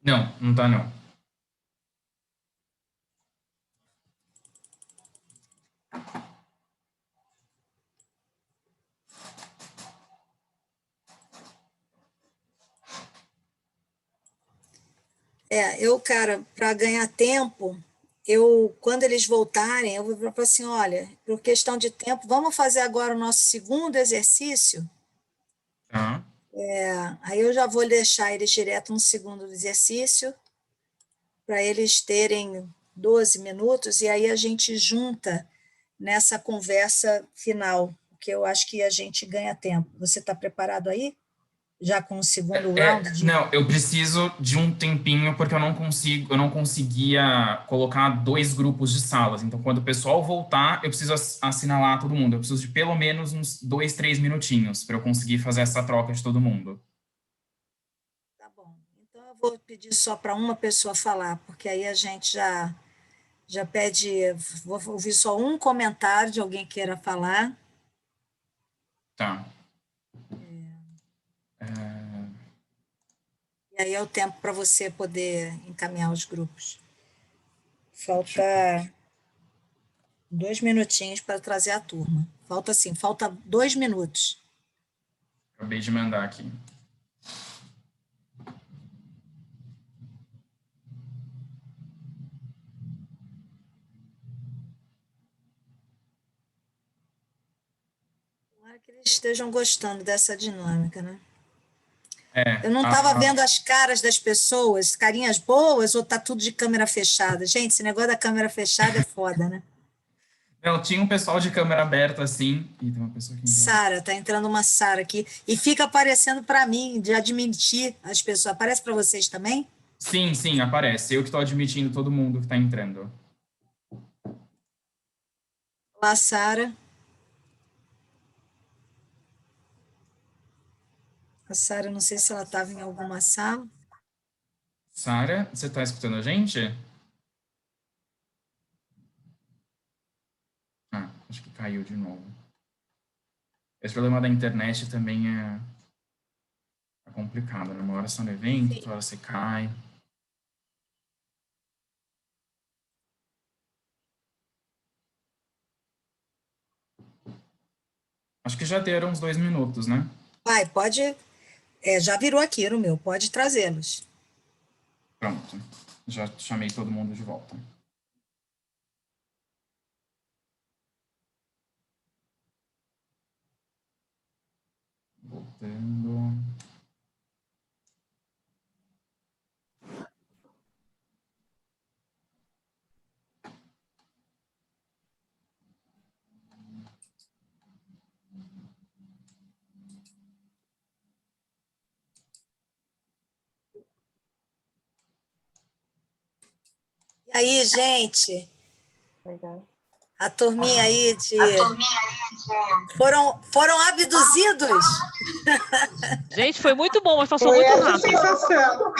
[SPEAKER 2] Não, não tá não.
[SPEAKER 1] Cara, para ganhar tempo, quando eles voltarem, eu vou falar assim, olha, por questão de tempo, vamos fazer agora o nosso segundo exercício.
[SPEAKER 2] Tá.
[SPEAKER 1] Aí eu já vou deixar eles direto no segundo exercício, para eles terem 12 minutos, e aí a gente junta nessa conversa final, porque eu acho que a gente ganha tempo. Você está preparado aí? Já com o segundo round?
[SPEAKER 2] Não, eu preciso de um tempinho porque eu não conseguia colocar 2 grupos de salas. Então, quando o pessoal voltar, eu preciso assinalar todo mundo. Eu preciso de pelo menos uns 2, 3 minutinhos para eu conseguir fazer essa troca de todo mundo.
[SPEAKER 1] Tá bom. Então eu vou pedir só para uma pessoa falar, porque aí a gente já pede, vou ouvir só um comentário de alguém que queira falar.
[SPEAKER 2] Tá.
[SPEAKER 1] E aí é o tempo para você poder encaminhar os grupos. Falta 2 minutinhos para trazer a turma. Falta 2 minutos.
[SPEAKER 2] Acabei de mandar aqui.
[SPEAKER 1] Tomara que eles estejam gostando dessa dinâmica, né?
[SPEAKER 2] É,
[SPEAKER 1] Eu não estava vendo as caras das pessoas, carinhas boas, ou tá tudo de câmera fechada? Gente, esse negócio da câmera fechada é foda, né?
[SPEAKER 2] Não, tinha um pessoal de câmera aberta assim. E tem uma pessoa aqui.
[SPEAKER 1] Sara, tá entrando uma Sara aqui. E fica aparecendo para mim, de admitir as pessoas. Aparece para vocês também?
[SPEAKER 2] Sim, sim, aparece. Eu que estou admitindo todo mundo que está entrando.
[SPEAKER 1] Olá, Sara. A Sara, não sei se ela estava em alguma sala.
[SPEAKER 2] Sara, você está escutando a gente? Ah, acho que caiu de novo. Esse problema da internet também é complicado, né? Uma hora você está no evento, outra hora você cai. Acho que já deram uns 2 minutos, né?
[SPEAKER 1] Vai, pode. Já virou aqui no meu, pode trazê-los.
[SPEAKER 2] Pronto. Já chamei todo mundo de volta. Voltando.
[SPEAKER 1] E aí, gente?
[SPEAKER 3] Legal.
[SPEAKER 1] A turminha aí de. Foram abduzidos?
[SPEAKER 6] Gente, foi muito bom, mas passou muito rápido.
[SPEAKER 3] Sensação.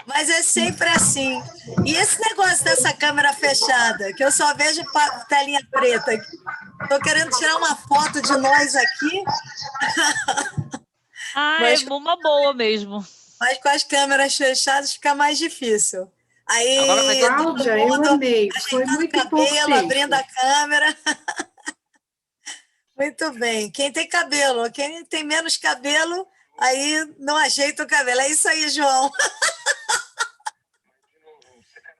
[SPEAKER 1] Mas é sempre assim. E esse negócio dessa câmera fechada, que eu só vejo telinha preta. Estou querendo tirar uma foto de nós aqui.
[SPEAKER 6] É uma boa mesmo.
[SPEAKER 1] Mas com as câmeras fechadas fica mais difícil. Aí,
[SPEAKER 6] Agora vai dar
[SPEAKER 3] Cláudia, eu amei. Foi
[SPEAKER 1] ajeitando o
[SPEAKER 3] muito pouco
[SPEAKER 1] cabelo,
[SPEAKER 3] tempo.
[SPEAKER 1] abrindo a câmera. Muito bem. Quem tem cabelo, quem tem menos cabelo, aí não ajeita o cabelo. É isso aí, João.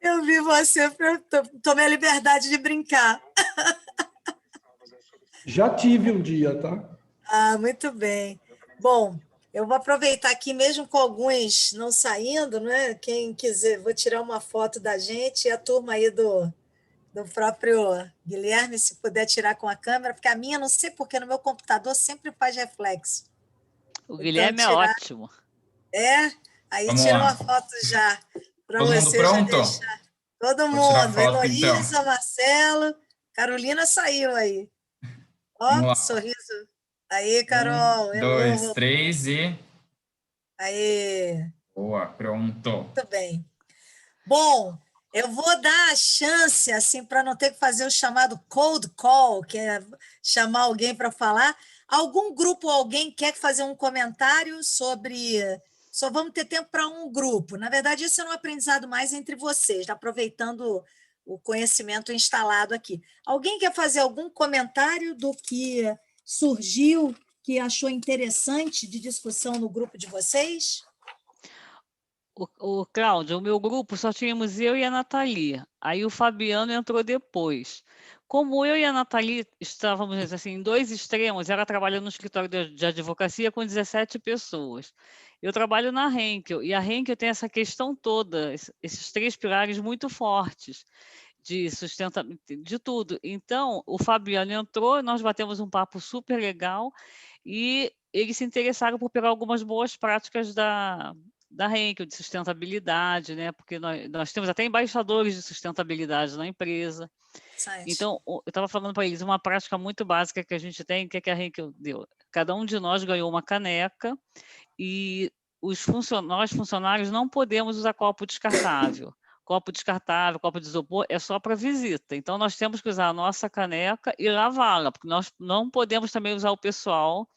[SPEAKER 1] Eu vi você, tomei a liberdade de brincar.
[SPEAKER 7] Já tive um dia, tá?
[SPEAKER 1] Ah, muito bem. Bom, eu vou aproveitar aqui, mesmo com alguns não saindo, né? Quem quiser, vou tirar uma foto da gente e a turma aí do próprio Guilherme, se puder tirar com a câmera, porque a minha, não sei porque, no meu computador sempre faz reflexo.
[SPEAKER 6] O Guilherme
[SPEAKER 1] então,
[SPEAKER 6] é ótimo.
[SPEAKER 1] Aí
[SPEAKER 2] Vamos
[SPEAKER 1] tira
[SPEAKER 2] lá.
[SPEAKER 1] uma foto já. Para
[SPEAKER 2] Todo mundo
[SPEAKER 1] você
[SPEAKER 2] pronto?
[SPEAKER 1] já deixar. Todo
[SPEAKER 2] Vou tirar
[SPEAKER 1] mundo.
[SPEAKER 2] foto,
[SPEAKER 1] Heloísa,
[SPEAKER 2] então.
[SPEAKER 1] Marcelo, Carolina saiu aí.
[SPEAKER 2] Vamos lá.
[SPEAKER 1] Sorriso. Aí, Carol.
[SPEAKER 2] 1, 2, 3 e...
[SPEAKER 1] Aí.
[SPEAKER 2] Boa, pronto.
[SPEAKER 1] Muito bem. Bom, eu vou dar a chance, assim, para não ter que fazer o chamado cold call, que é chamar alguém para falar. Algum grupo ou alguém quer fazer um comentário sobre... Só vamos ter tempo para um grupo. Na verdade, isso é um aprendizado mais entre vocês, aproveitando o conhecimento instalado aqui. Alguém quer fazer algum comentário do que surgiu, que achou interessante de discussão no grupo de vocês?
[SPEAKER 6] O Cláudio, o meu grupo só tínhamos eu e a Nathalie. Aí o Fabiano entrou depois. Como eu e a Nathalie estávamos assim, em dois extremos, ela trabalha no escritório de advocacia com 17 pessoas. Eu trabalho na Henkel, e a Henkel tem essa questão toda, esses 3 pilares muito fortes de sustentabilidade, de tudo. Então, o Fabiano entrou, nós batemos um papo super legal, e eles se interessaram por pegar algumas boas práticas da Henkel, de sustentabilidade, né? Porque nós temos até embaixadores de sustentabilidade na empresa. Então, eu estava falando para eles, uma prática muito básica que a gente tem, que é que a Henkel deu. Cada um de nós ganhou uma caneca e nós, funcionários, não podemos usar copo descartável. Copo descartável, copo de isopor, é só para visita. Então, nós temos que usar a nossa caneca e lavá-la, porque nós não podemos também usar o pessoal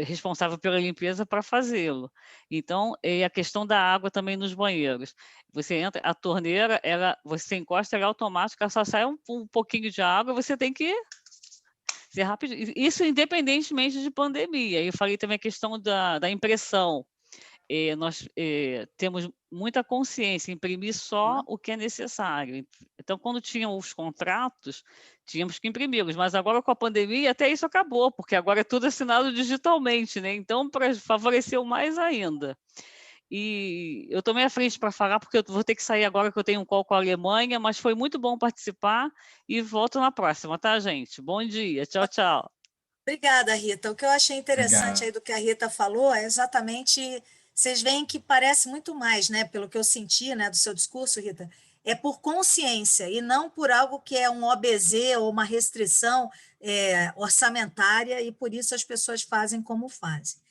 [SPEAKER 6] responsável pela limpeza para fazê-lo. Então, a questão da água também nos banheiros. Você entra, a torneira, você encosta, ela é automática, só sai um pouquinho de água, você tem que ser rápido. Isso independentemente de pandemia. Eu falei também a questão da impressão. Nós temos muita consciência, imprimir só o que é necessário. Então, quando tinham os contratos, tínhamos que imprimi-los, mas agora com a pandemia até isso acabou, porque agora é tudo assinado digitalmente, né? Então, favoreceu mais ainda. E eu tomei a frente para falar, porque eu vou ter que sair agora, que eu tenho um call com a Alemanha, mas foi muito bom participar e volto na próxima, tá, gente? Bom dia, tchau, tchau.
[SPEAKER 1] Obrigada, Rita. O que eu achei interessante aí do que a Rita falou é exatamente, vocês veem que parece muito mais, né, pelo que eu senti, né, do seu discurso, Rita, é por consciência e não por algo que é um OBZ ou uma restrição orçamentária, e por isso as pessoas fazem como fazem.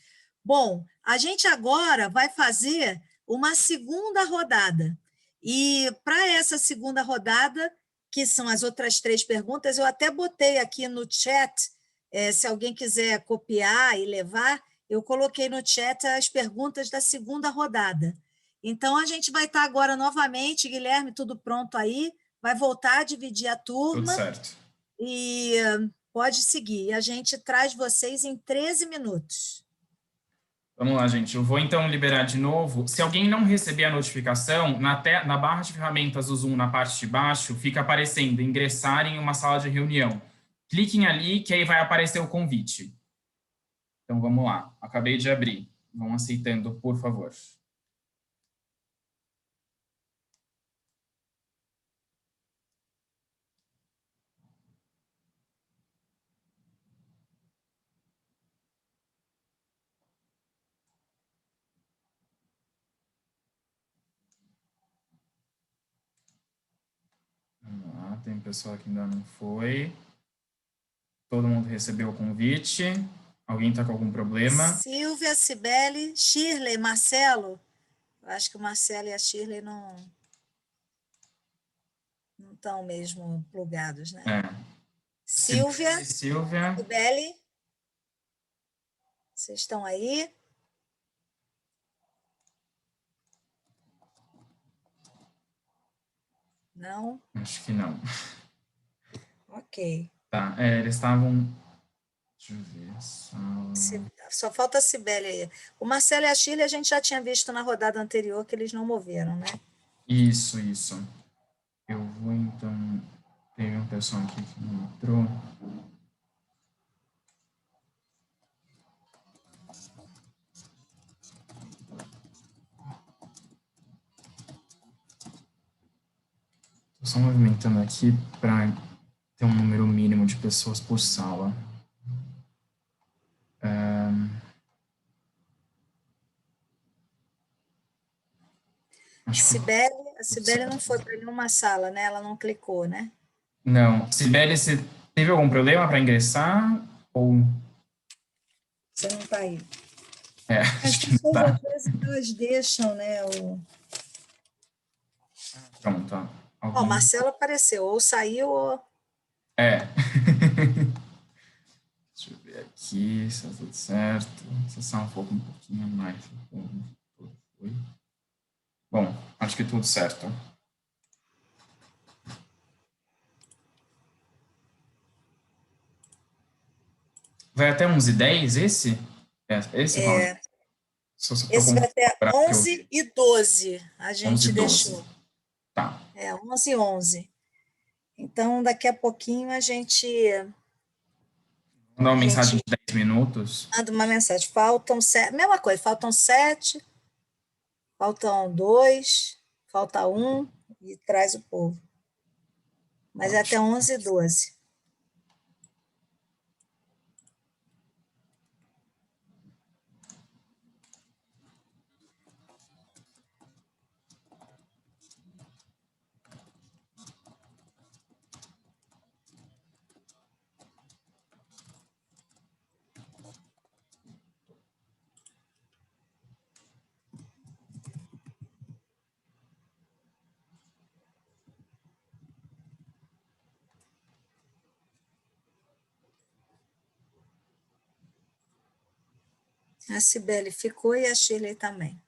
[SPEAKER 1] Bom, a gente agora vai fazer uma segunda rodada. E para essa segunda rodada, que são as outras 3 perguntas, eu até botei aqui no chat, se alguém quiser copiar e levar, eu coloquei no chat as perguntas da segunda rodada. Então, a gente vai estar agora novamente, Guilherme, tudo pronto aí, vai voltar a dividir a turma.
[SPEAKER 2] Tudo certo.
[SPEAKER 1] E pode seguir. E a gente traz vocês em 13 minutos.
[SPEAKER 2] Vamos lá, gente. Eu vou, então, liberar de novo. Se alguém não receber a notificação, na barra de ferramentas do Zoom, na parte de baixo, fica aparecendo ingressar em uma sala de reunião. Cliquem ali, que aí vai aparecer o convite. Então, vamos lá. Acabei de abrir. Vão aceitando, por favor. Vamos lá, tem pessoal que ainda não foi. Todo mundo recebeu o convite. Alguém está com algum problema?
[SPEAKER 1] Silvia, Cibele, Shirley, Marcelo. Eu acho que o Marcelo e a Shirley não estão mesmo plugados, né? Silvia, Cibele, vocês estão aí? Não?
[SPEAKER 2] Acho que não.
[SPEAKER 1] Ok.
[SPEAKER 2] Tá, eles estavam... Deixa eu ver.
[SPEAKER 1] Só falta a Cibele aí. O Marcelo e a Shirley a gente já tinha visto na rodada anterior que eles não moveram, né?
[SPEAKER 2] Isso. Eu vou, então... Tem um pessoal aqui que não entrou. Estou só movimentando aqui para ter um número mínimo de pessoas por sala.
[SPEAKER 1] A Cibele não foi para nenhuma sala, né? Ela não clicou, né?
[SPEAKER 2] Não. Cibele, você teve algum problema para ingressar? Ou...
[SPEAKER 1] Você não está aí.
[SPEAKER 2] Acho que não tá.
[SPEAKER 1] Às vezes elas deixam, né?
[SPEAKER 2] Pronto, ó.
[SPEAKER 1] Ó, o Marcelo apareceu, ou saiu ou...
[SPEAKER 2] Deixa eu ver aqui. aqui se tá tudo certo. Acessar um pouquinho mais. Foi. Bom, acho que tudo certo. Vai até 11h10 esse? Esse, Cláudio? Se você
[SPEAKER 1] Esse vai até
[SPEAKER 2] para
[SPEAKER 1] 11h12, a gente
[SPEAKER 2] 11h12.
[SPEAKER 1] deixou.
[SPEAKER 2] Tá.
[SPEAKER 1] 11h11. Então, daqui a pouquinho a gente
[SPEAKER 2] Vou dar uma mensagem de 10 minutos.
[SPEAKER 1] manda uma mensagem. Faltam 7, mesma coisa, faltam 7, faltam 2, falta 1 e traz o povo. Mas é até 11h12. A Cibele ficou e a Shirley também.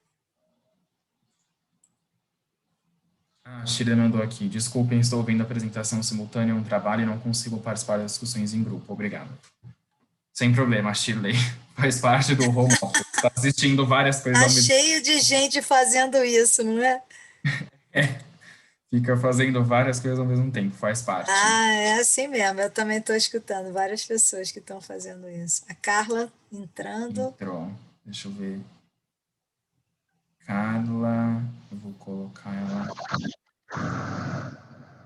[SPEAKER 2] A Shirley mandou aqui. Desculpem, estou ouvindo a apresentação simultânea, um trabalho e não consigo participar das discussões em grupo. Obrigado. Sem problema, Shirley. Faz parte do home office. Está assistindo várias coisas
[SPEAKER 1] Tá
[SPEAKER 2] ao mesmo
[SPEAKER 1] cheio de gente fazendo isso, não é?
[SPEAKER 2] Fica fazendo várias coisas ao mesmo tempo, faz parte.
[SPEAKER 1] É assim mesmo. Eu também estou escutando várias pessoas que estão fazendo isso. A Carla entrando.
[SPEAKER 2] Entrou. Deixa eu ver. Carla, eu vou colocar ela.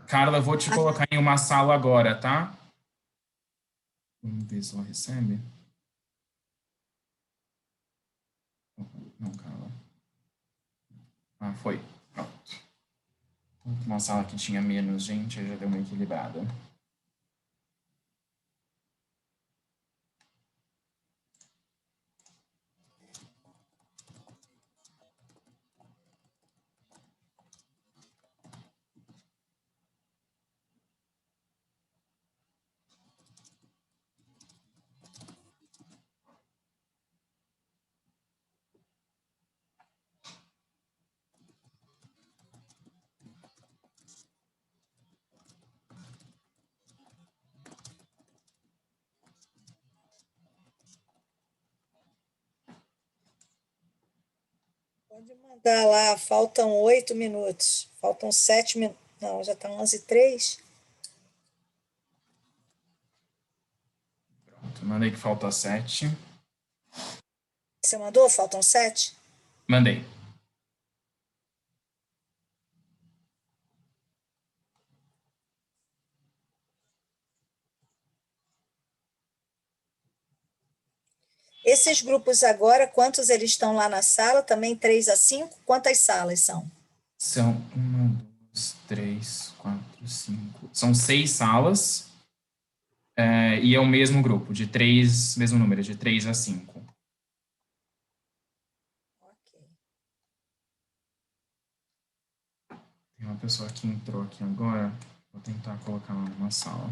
[SPEAKER 2] Carla, eu vou te colocar em uma sala agora, tá? Vamos ver se ela recebe. Não, Carla. Ah, foi. Pronto. Uma sala que tinha menos gente, já deu uma equilibrada.
[SPEAKER 1] Pode mandar lá, faltam 8 minutos. Faltam 7 minutos. Não, já está 11h03.
[SPEAKER 2] Pronto, mandei que falta 7.
[SPEAKER 1] Você mandou? Faltam 7?
[SPEAKER 2] Mandei.
[SPEAKER 1] Esses grupos agora, quantos eles estão lá na sala? Também 3 a 5? Quantas salas são?
[SPEAKER 2] São 1, 2, 3, 4, 5. São 6 salas. E é o mesmo grupo, de 3, mesmo número, de 3 a 5.
[SPEAKER 1] Ok.
[SPEAKER 2] Tem uma pessoa que entrou aqui agora. Vou tentar colocar ela numa sala.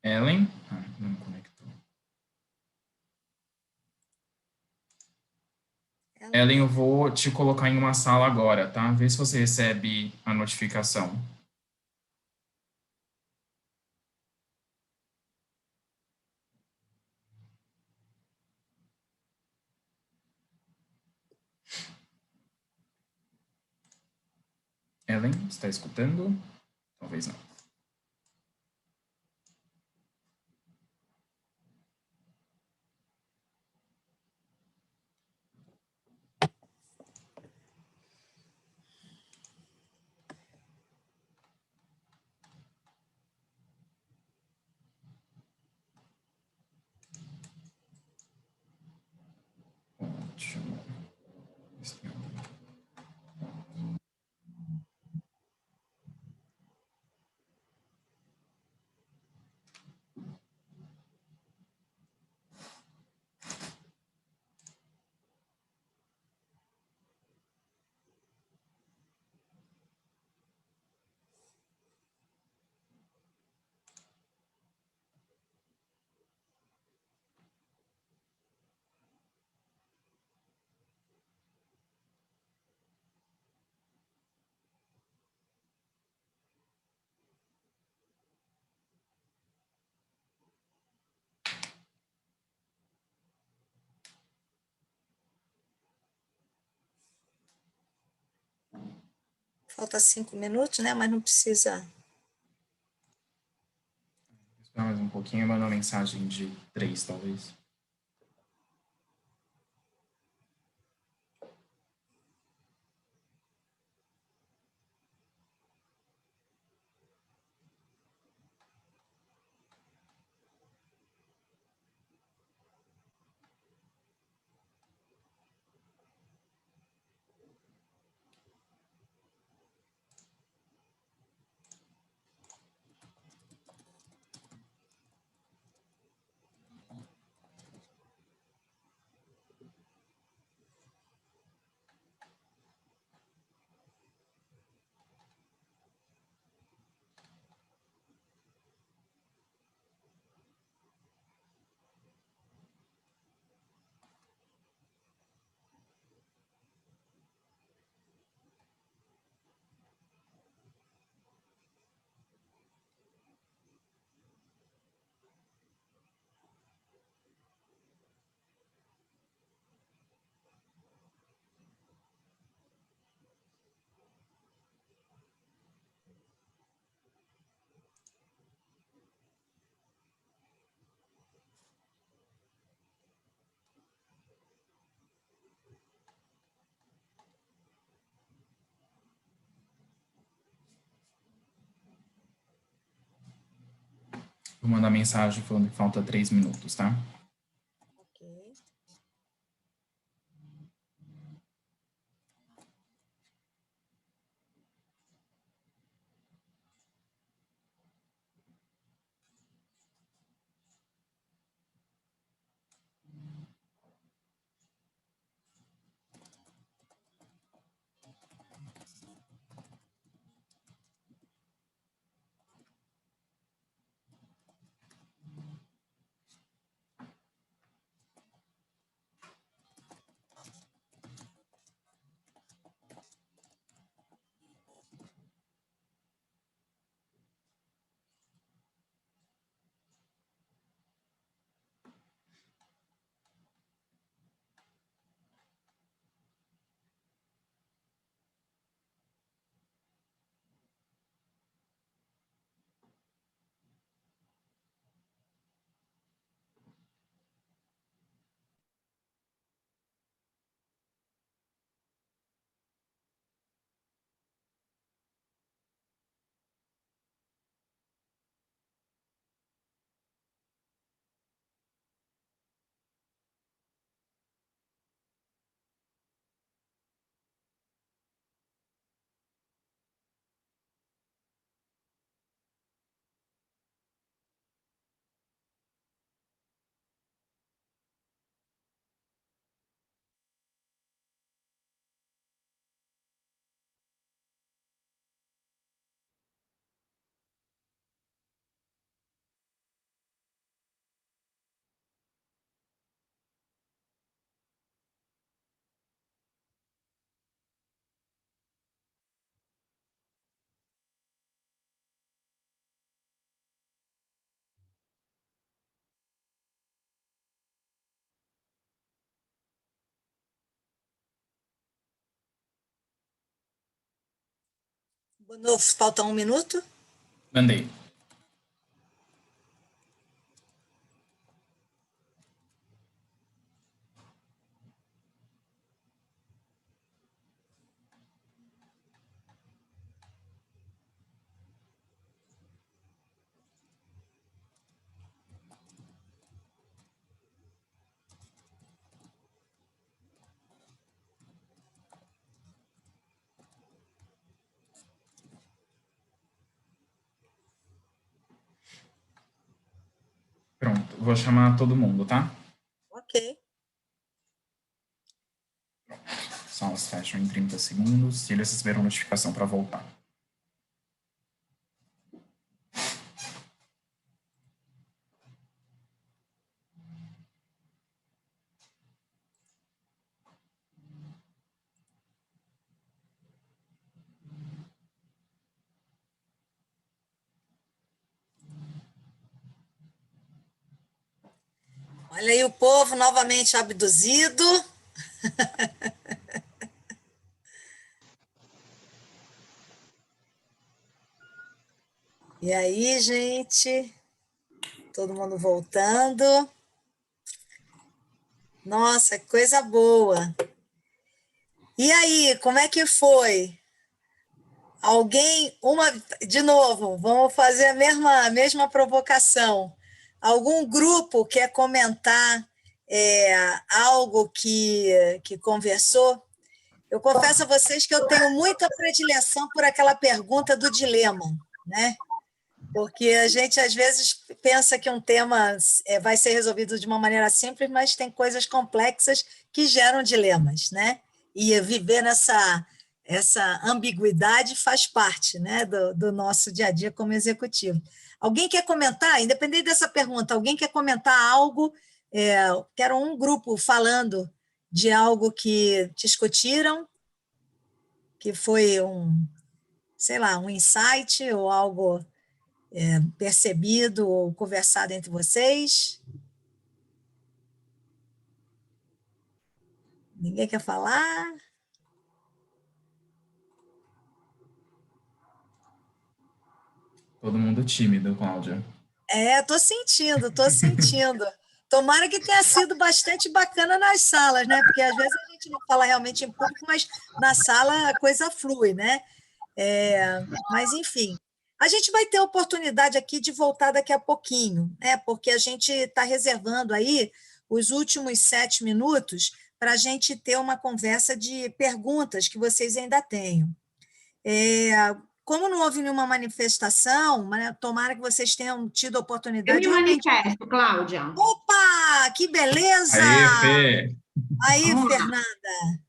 [SPEAKER 2] Ellen? Ah, não conectou. Ellen, eu vou te colocar em uma sala agora, tá? Vê se você recebe a notificação. Ellen, está escutando? Talvez não. Ótimo.
[SPEAKER 1] Falta 5 minutos, né? Mas não precisa.
[SPEAKER 2] Vou esperar mais um pouquinho e mandar uma mensagem de 3, talvez. Vou mandar mensagem falando que falta 3 minutos, tá?
[SPEAKER 1] Ok. Falta 1 minuto?
[SPEAKER 2] Mandei. Pronto, vou chamar todo mundo, tá?
[SPEAKER 1] Ok.
[SPEAKER 2] Salas fecham em 30 segundos e eles receberam notificação para voltar.
[SPEAKER 1] Olha aí o povo novamente abduzido. E aí, gente? Todo mundo voltando. Nossa, que coisa boa. E aí, como é que foi? De novo, vamos fazer a mesma provocação. Algum grupo quer comentar algo que conversou? Eu confesso a vocês que eu tenho muita predileção por aquela pergunta do dilema, né? Porque a gente, às vezes, pensa que um tema vai ser resolvido de uma maneira simples, mas tem coisas complexas que geram dilemas, né? E viver essa ambiguidade faz parte, né, do nosso dia a dia como executivo. Alguém quer comentar? Independente dessa pergunta, alguém quer comentar algo? Quero um grupo falando de algo que discutiram, que foi sei lá, um insight ou algo percebido ou conversado entre vocês? Ninguém quer falar?
[SPEAKER 2] Todo mundo tímido, Cláudia.
[SPEAKER 1] Estou sentindo. Tomara que tenha sido bastante bacana nas salas, né? Porque às vezes a gente não fala realmente em público, mas na sala a coisa flui, né? Mas, enfim, a gente vai ter a oportunidade aqui de voltar daqui a pouquinho, né? Porque a gente está reservando aí os últimos 7 minutos para a gente ter uma conversa de perguntas que vocês ainda tenham. Como não houve nenhuma manifestação, né, tomara que vocês tenham tido a
[SPEAKER 8] Eu
[SPEAKER 1] oportunidade.
[SPEAKER 8] me manifesto, Cláudia.
[SPEAKER 1] Opa, que beleza!
[SPEAKER 2] Aê, Fê!
[SPEAKER 1] Aí,
[SPEAKER 8] Vamos lá.
[SPEAKER 1] Fernanda.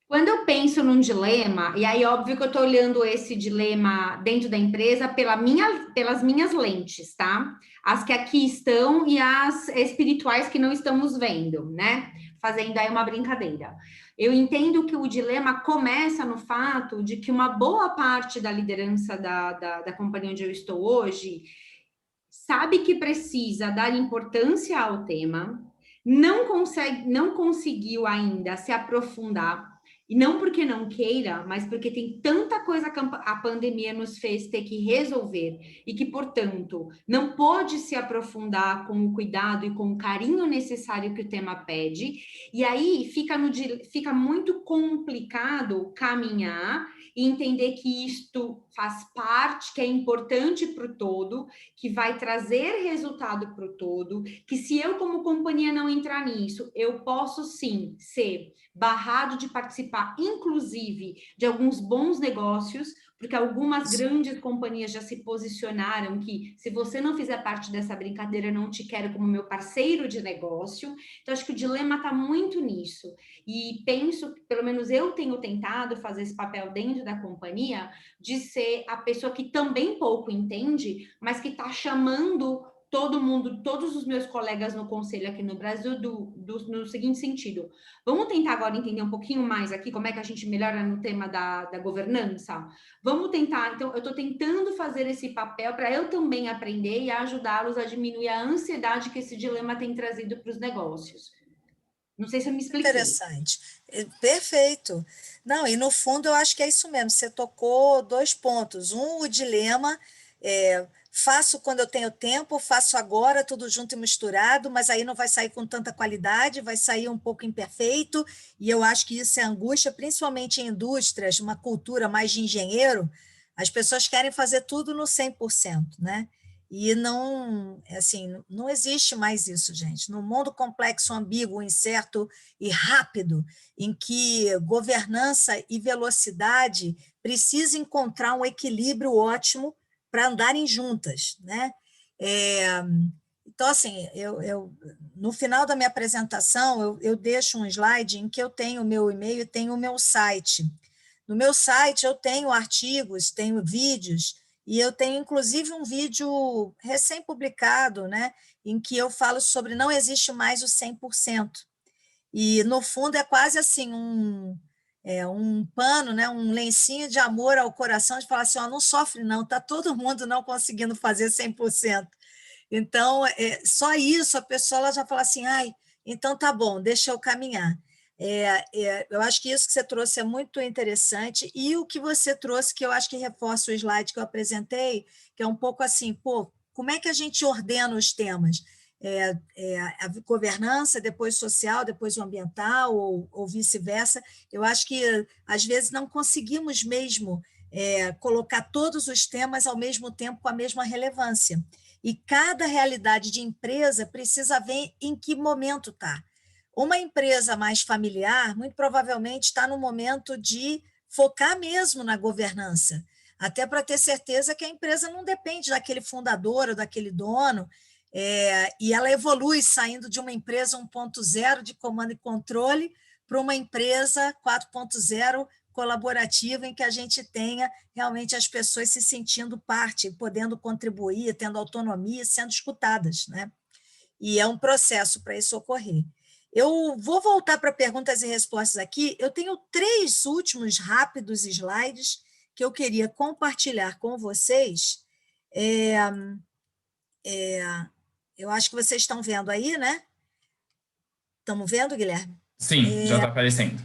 [SPEAKER 8] Quando eu penso num dilema, e aí óbvio que eu estou olhando esse dilema dentro da empresa pelas minhas lentes, tá? As que aqui estão e as espirituais que não estamos vendo, né? Fazendo aí uma brincadeira. Eu entendo que o dilema começa no fato de que uma boa parte da liderança da companhia onde eu estou hoje sabe que precisa dar importância ao tema, não conseguiu ainda se aprofundar. E não porque não queira, mas porque tem tanta coisa que a pandemia nos fez ter que resolver e que, portanto, não pôde se aprofundar com o cuidado e com o carinho necessário que o tema pede. E aí fica muito complicado caminhar e entender que isto faz parte, que é importante para o todo, que vai trazer resultado para o todo, que se eu, como companhia, não entrar nisso, eu posso sim ser barrado de participar, inclusive, de alguns bons negócios, porque algumas grandes companhias já se posicionaram que, se você não fizer parte dessa brincadeira, não te quero como meu parceiro de negócio. Então, acho que o dilema está muito nisso. E penso, pelo menos eu tenho tentado fazer esse papel dentro da companhia, de ser a pessoa que também pouco entende, mas que está chamando todo mundo, todos os meus colegas no conselho aqui no Brasil, no seguinte sentido: vamos tentar agora entender um pouquinho mais aqui como é que a gente melhora no tema da governança? Vamos tentar, então eu estou tentando fazer esse papel para eu também aprender e ajudá-los a diminuir a ansiedade que esse dilema tem trazido para os negócios. Não sei se eu me expliquei.
[SPEAKER 1] Interessante. Perfeito. Não, e no fundo eu acho que é isso mesmo. Você tocou 2 pontos. O dilema, faço quando eu tenho tempo, faço agora, tudo junto e misturado, mas aí não vai sair com tanta qualidade, vai sair um pouco imperfeito, e eu acho que isso é angústia, principalmente em indústrias, uma cultura mais de engenheiro, as pessoas querem fazer tudo no 100%, né? E não, assim, não existe mais isso, gente. No mundo complexo, ambíguo, incerto e rápido, em que governança e velocidade precisam encontrar um equilíbrio ótimo para andarem juntas, né? Então, assim, no final da minha apresentação, eu deixo um slide em que eu tenho o meu e-mail e tenho o meu site. No meu site eu tenho artigos, tenho vídeos, e eu tenho, inclusive, um vídeo recém-publicado, né, em que eu falo sobre não existe mais o 100%. E, no fundo, é quase assim um pano, né, um lencinho de amor ao coração, de falar assim, não sofre não, está todo mundo não conseguindo fazer 100%. Então, só isso, a pessoa ela já fala assim, então tá bom, deixa eu caminhar. Eu acho que isso que você trouxe é muito interessante, e o que você trouxe, que eu acho que reforça o slide que eu apresentei, que é um pouco assim, como é que a gente ordena os temas? A governança, depois social, depois o ambiental, ou vice-versa. Eu acho que, às vezes, não conseguimos mesmo colocar todos os temas ao mesmo tempo com a mesma relevância. E cada realidade de empresa precisa ver em que momento está. Uma empresa mais familiar, muito provavelmente, está no momento de focar mesmo na governança, até para ter certeza que a empresa não depende daquele fundador ou daquele dono, e ela evolui saindo de uma empresa 1.0 de comando e controle para uma empresa 4.0 colaborativa, em que a gente tenha realmente as pessoas se sentindo parte, podendo contribuir, tendo autonomia, sendo escutadas, né? E é um processo para isso ocorrer. Eu vou voltar para perguntas e respostas aqui. Eu tenho 3 últimos rápidos slides que eu queria compartilhar com vocês. Eu acho que vocês estão vendo aí, né? Estamos vendo, Guilherme?
[SPEAKER 2] Sim, já está aparecendo.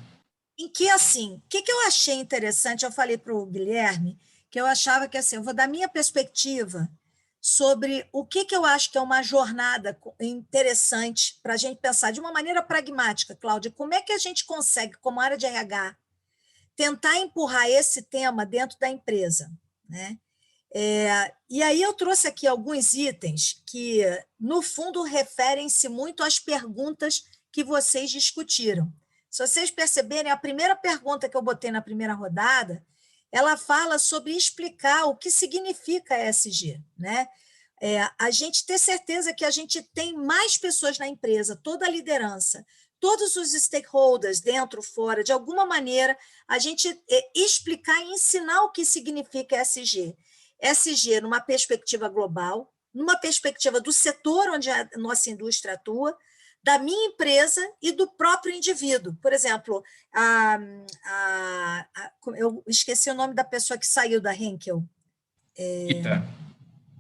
[SPEAKER 1] Em que, assim, o que eu achei interessante, eu falei para o Guilherme, que eu achava que, assim, eu vou dar minha perspectiva sobre o que eu acho que é uma jornada interessante para a gente pensar de uma maneira pragmática, Cláudia, como é que a gente consegue, como área de RH, tentar empurrar esse tema dentro da empresa, né? E aí eu trouxe aqui alguns itens que, no fundo, referem-se muito às perguntas que vocês discutiram. Se vocês perceberem, a primeira pergunta que eu botei na primeira rodada, ela fala sobre explicar o que significa ESG, né? A gente ter certeza que a gente tem mais pessoas na empresa, toda a liderança, todos os stakeholders, dentro, fora, de alguma maneira, a gente explicar e ensinar o que significa ESG. ESG numa perspectiva global, numa perspectiva do setor onde a nossa indústria atua, da minha empresa e do próprio indivíduo. Por exemplo, eu esqueci o nome da pessoa que saiu da Henkel.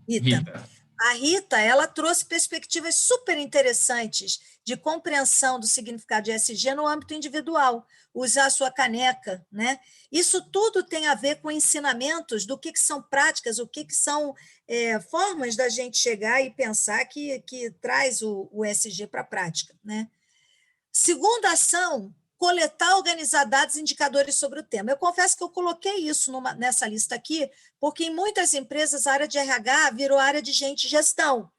[SPEAKER 1] Rita. A Rita, ela trouxe perspectivas super interessantes de compreensão do significado de ESG no âmbito individual, usar a sua caneca, né? Isso tudo tem a ver com ensinamentos do que são práticas, o que são formas da gente chegar e pensar que traz o ESG para a prática, né? Segunda ação, coletar, organizar dados e indicadores sobre o tema. Eu confesso que eu coloquei isso nessa lista aqui, porque em muitas empresas a área de RH virou área de gente de gestão.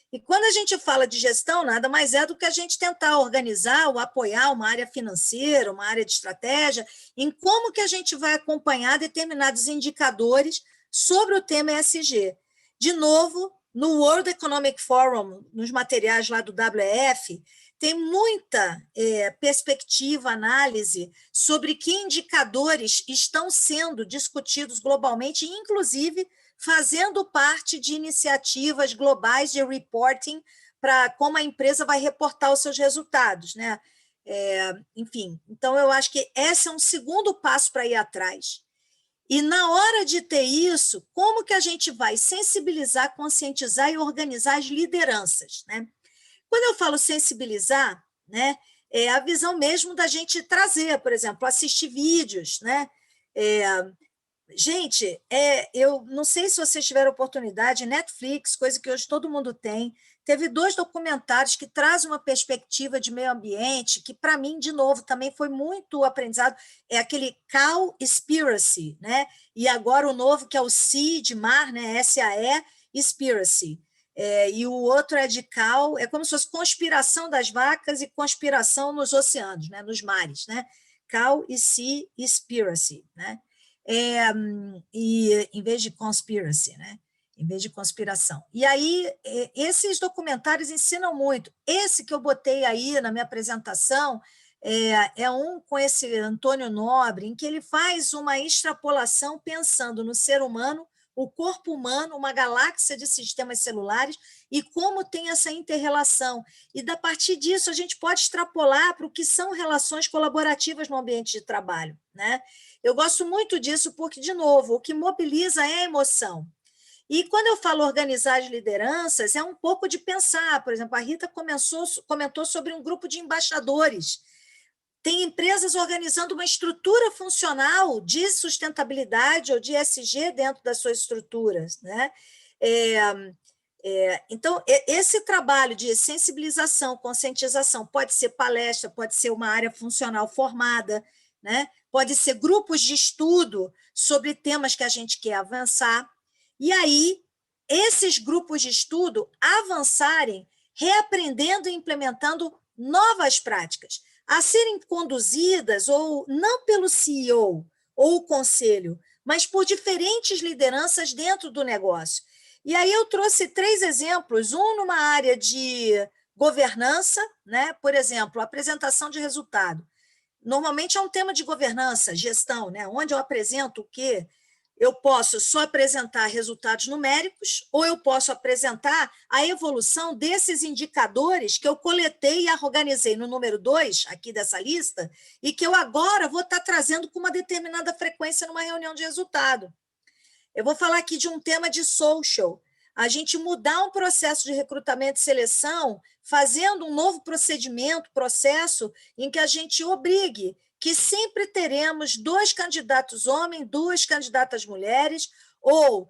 [SPEAKER 1] E quando a gente fala de gestão, nada mais é do que a gente tentar organizar ou apoiar uma área financeira, uma área de estratégia, em como que a gente vai acompanhar determinados indicadores sobre o tema ESG. De novo, no World Economic Forum, nos materiais lá do WEF, tem muita perspectiva, análise sobre que indicadores estão sendo discutidos globalmente, inclusive fazendo parte de iniciativas globais de reporting para como a empresa vai reportar os seus resultados, né? Enfim, então eu acho que esse é um segundo passo para ir atrás. E na hora de ter isso, como que a gente vai sensibilizar, conscientizar e organizar as lideranças, né? Quando eu falo sensibilizar, né, é a visão mesmo da gente trazer, por exemplo, assistir vídeos, né? Gente, eu não sei se vocês tiveram oportunidade, Netflix, coisa que hoje todo mundo tem, teve 2 documentários que trazem uma perspectiva de meio ambiente, que para mim, de novo, também foi muito aprendizado, é aquele Cowspiracy, né? E agora o novo, que é o C de mar, né? SAE, Spiracy. E o outro é de Cow, é como se fosse conspiração das vacas e conspiração nos oceanos, né? Nos mares, né? Cow e Sea Spiracy, né? E em vez de conspiracy, né? Em vez de conspiração. E aí, esses documentários ensinam muito. Esse que eu botei aí na minha apresentação é um com esse Antônio Nobre, em que ele faz uma extrapolação pensando no ser humano, o corpo humano, uma galáxia de sistemas celulares, e como tem essa inter-relação. E, a partir disso, a gente pode extrapolar para o que são relações colaborativas no ambiente de trabalho, né? Eu gosto muito disso porque, de novo, o que mobiliza é a emoção. E quando eu falo organizar as lideranças, é um pouco de pensar. Por exemplo, a Rita comentou sobre um grupo de embaixadores. tem empresas organizando uma estrutura funcional de sustentabilidade ou de ESG dentro das suas estruturas, né? Então, esse trabalho de sensibilização, conscientização, pode ser palestra, pode ser uma área funcional formada, né? Pode ser grupos de estudo sobre temas que a gente quer avançar, e aí esses grupos de estudo avançarem, reaprendendo e implementando novas práticas, a serem conduzidas ou não pelo CEO ou o conselho, mas por diferentes lideranças dentro do negócio. E aí eu trouxe 3 exemplos, um numa área de governança, né? Por exemplo, apresentação de resultado. Normalmente é um tema de governança, gestão, né? Onde eu apresento o quê? Eu posso só apresentar resultados numéricos ou eu posso apresentar a evolução desses indicadores que eu coletei e organizei no número 2, aqui dessa lista, e que eu agora vou estar trazendo com uma determinada frequência numa reunião de resultado. Eu vou falar aqui de um tema de social, a gente mudar um processo de recrutamento e seleção, fazendo um novo procedimento, processo, em que a gente obrigue que sempre teremos 2 candidatos homens, 2 candidatas mulheres, ou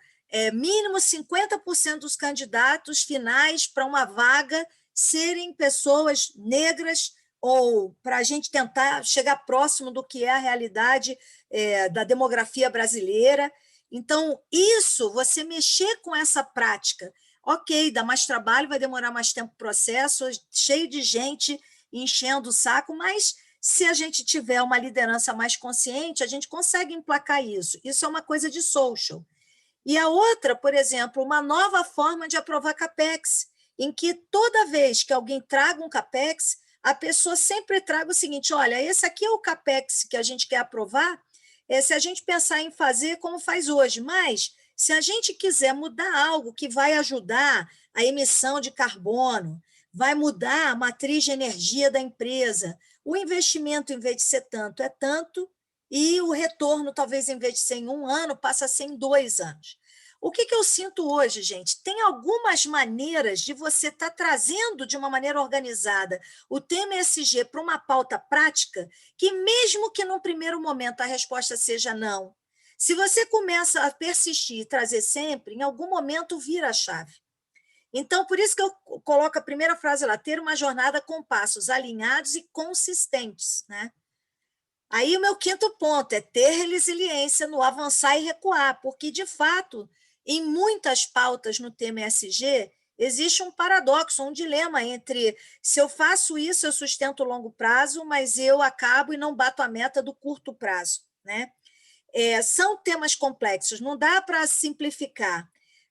[SPEAKER 1] mínimo 50% dos candidatos finais para uma vaga serem pessoas negras, ou para a gente tentar chegar próximo do que é a realidade da demografia brasileira. Então, isso, você mexer com essa prática, ok, dá mais trabalho, vai demorar mais tempo o processo, cheio de gente enchendo o saco, mas se a gente tiver uma liderança mais consciente, a gente consegue emplacar isso. Isso é uma coisa de social. E a outra, por exemplo, uma nova forma de aprovar CAPEX, em que toda vez que alguém traga um CAPEX, a pessoa sempre traga o seguinte, olha, esse aqui é o CAPEX que a gente quer aprovar, se a gente pensar em fazer como faz hoje, mas se a gente quiser mudar algo que vai ajudar a emissão de carbono, vai mudar a matriz de energia da empresa, o investimento, em vez de ser tanto, é tanto, e o retorno, talvez, em vez de ser em 1 ano, passa a ser em 2 anos. O que eu sinto hoje, gente? Tem algumas maneiras de você estar trazendo de uma maneira organizada o tema ESG para uma pauta prática, que mesmo que num primeiro momento a resposta seja não, se você começa a persistir e trazer sempre, em algum momento vira a chave. Então, por isso que eu coloco a primeira frase lá, ter uma jornada com passos alinhados e consistentes, né? Aí o meu 5º ponto é ter resiliência no avançar e recuar, porque, de fato, em muitas pautas no tema ESG, existe um paradoxo, um dilema entre se eu faço isso, eu sustento o longo prazo, mas eu acabo e não bato a meta do curto prazo, né? São temas complexos, não dá para simplificar,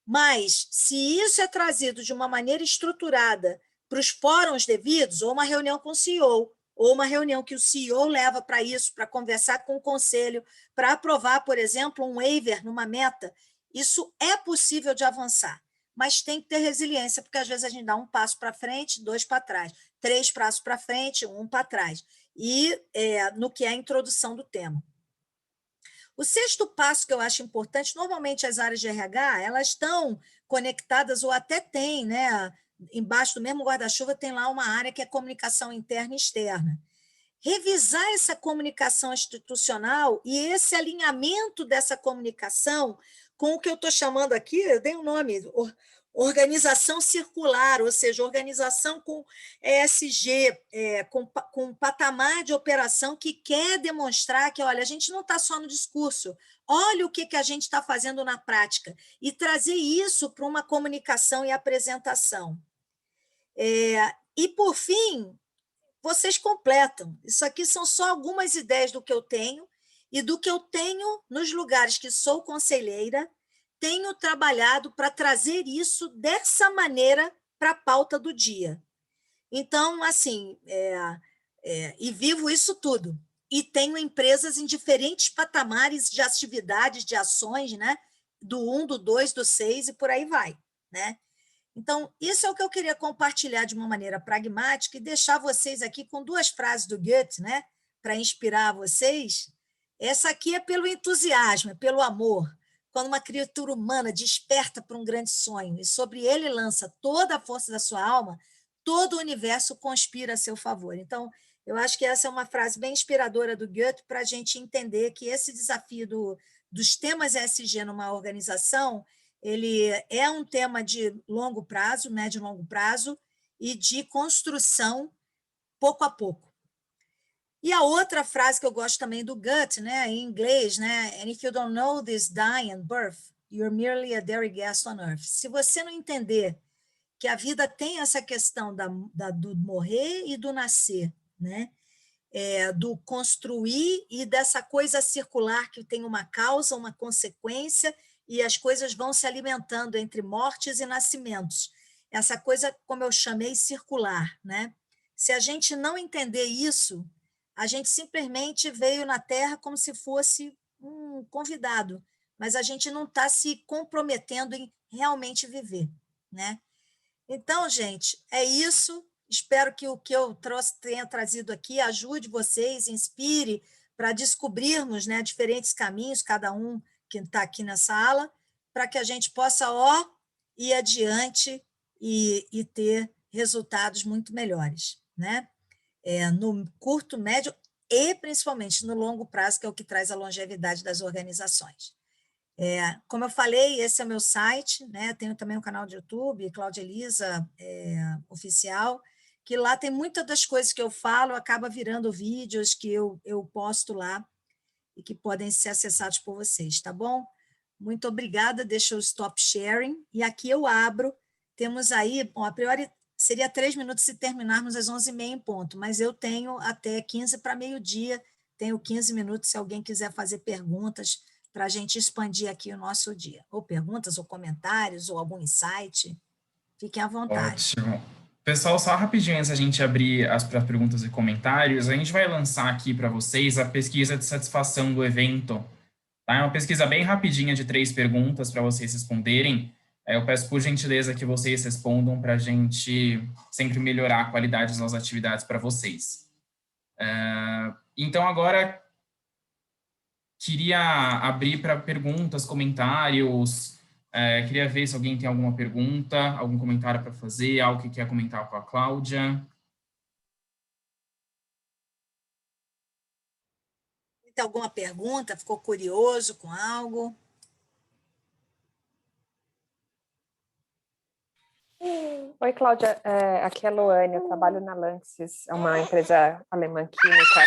[SPEAKER 1] mas se isso é trazido de uma maneira estruturada para os fóruns devidos, ou uma reunião com o CEO, ou uma reunião que o CEO leva para isso, para conversar com o conselho, para aprovar, por exemplo, um waiver numa meta, isso é possível de avançar, mas tem que ter resiliência, porque às vezes a gente dá 1 passo para frente, 2 para trás, 3 passos para frente, 1 para trás, e no que é a introdução do tema. O 6º passo que eu acho importante, normalmente as áreas de RH, elas estão conectadas ou até têm, né, embaixo do mesmo guarda-chuva tem lá uma área que é comunicação interna e externa. Revisar essa comunicação institucional e esse alinhamento dessa comunicação com o que eu estou chamando aqui, eu dei um nome, organização circular, ou seja, organização com ESG, com patamar de operação que quer demonstrar que, olha, a gente não está só no discurso, olha o que a gente está fazendo na prática, e trazer isso para uma comunicação e apresentação. E, por fim, vocês completam. Isso aqui são só algumas ideias do que eu tenho, e do que eu tenho nos lugares que sou conselheira, tenho trabalhado para trazer isso dessa maneira para a pauta do dia. Então, assim, e vivo isso tudo. E tenho empresas em diferentes patamares de atividades, de ações, né? Do 1, do 2, do 6 e por aí vai, né? Então, isso é o que eu queria compartilhar de uma maneira pragmática e deixar vocês aqui com 2 frases do Goethe, né? Para inspirar vocês. Essa aqui é pelo entusiasmo, é pelo amor. Quando uma criatura humana desperta para um grande sonho e sobre ele lança toda a força da sua alma, todo o universo conspira a seu favor. Então, Eu acho que essa é uma frase bem inspiradora do Goethe para a gente entender que esse desafio dos temas ESG numa organização, ele é um tema de longo prazo, médio e longo prazo, e de construção pouco a pouco. E a outra frase que eu gosto também do Goethe, né, em inglês, né, and if you don't know this dying and birth, you're merely a dairy guest on earth. Se você não entender que a vida tem essa questão do morrer e do nascer, né, do construir e dessa coisa circular que tem uma causa, uma consequência, e as coisas vão se alimentando entre mortes e nascimentos. Essa coisa, como eu chamei, circular, né? Se a gente não entender isso, a gente simplesmente veio na Terra como se fosse um convidado, mas a gente não está se comprometendo em realmente viver, né? Então, gente, é isso. Espero que o que eu tenha trazido aqui ajude vocês, inspire para descobrirmos, né, diferentes caminhos, cada um que está aqui na sala, para que a gente possa ir adiante e ter resultados muito melhores, né? No curto, médio e principalmente no longo prazo, que é o que traz a longevidade das organizações. Como eu falei, esse é o meu site, né? Tenho também um canal de YouTube, Cláudia Elisa Oficial, que lá tem muitas das coisas que eu falo, acaba virando vídeos que eu posto lá e que podem ser acessados por vocês, tá bom? Muito obrigada, deixa eu stop sharing, e aqui eu abro, temos aí, bom, a priori seria 3 minutos se terminarmos às 11h30 em ponto, mas eu tenho até 15 para meio-dia, tenho 15 minutos se alguém quiser fazer perguntas, para a gente expandir aqui o nosso dia. Ou perguntas, ou comentários, ou algum insight. Fiquem à vontade.
[SPEAKER 2] Ótimo. Pessoal, só rapidinho antes da gente abrir as perguntas e comentários, a gente vai lançar aqui para vocês a pesquisa de satisfação do evento. Tá? É uma pesquisa bem rapidinha de 3 perguntas para vocês responderem. Eu peço por gentileza que vocês respondam para a gente sempre melhorar a qualidade das nossas atividades para vocês. Então, agora, queria abrir para perguntas, comentários. Queria ver se alguém tem alguma pergunta, algum comentário para fazer, algo que quer comentar com a Cláudia.
[SPEAKER 1] Tem alguma pergunta? Ficou curioso com algo?
[SPEAKER 9] Oi, Cláudia. Aqui é a Loane, eu trabalho na Lanxess, é uma empresa alemã química.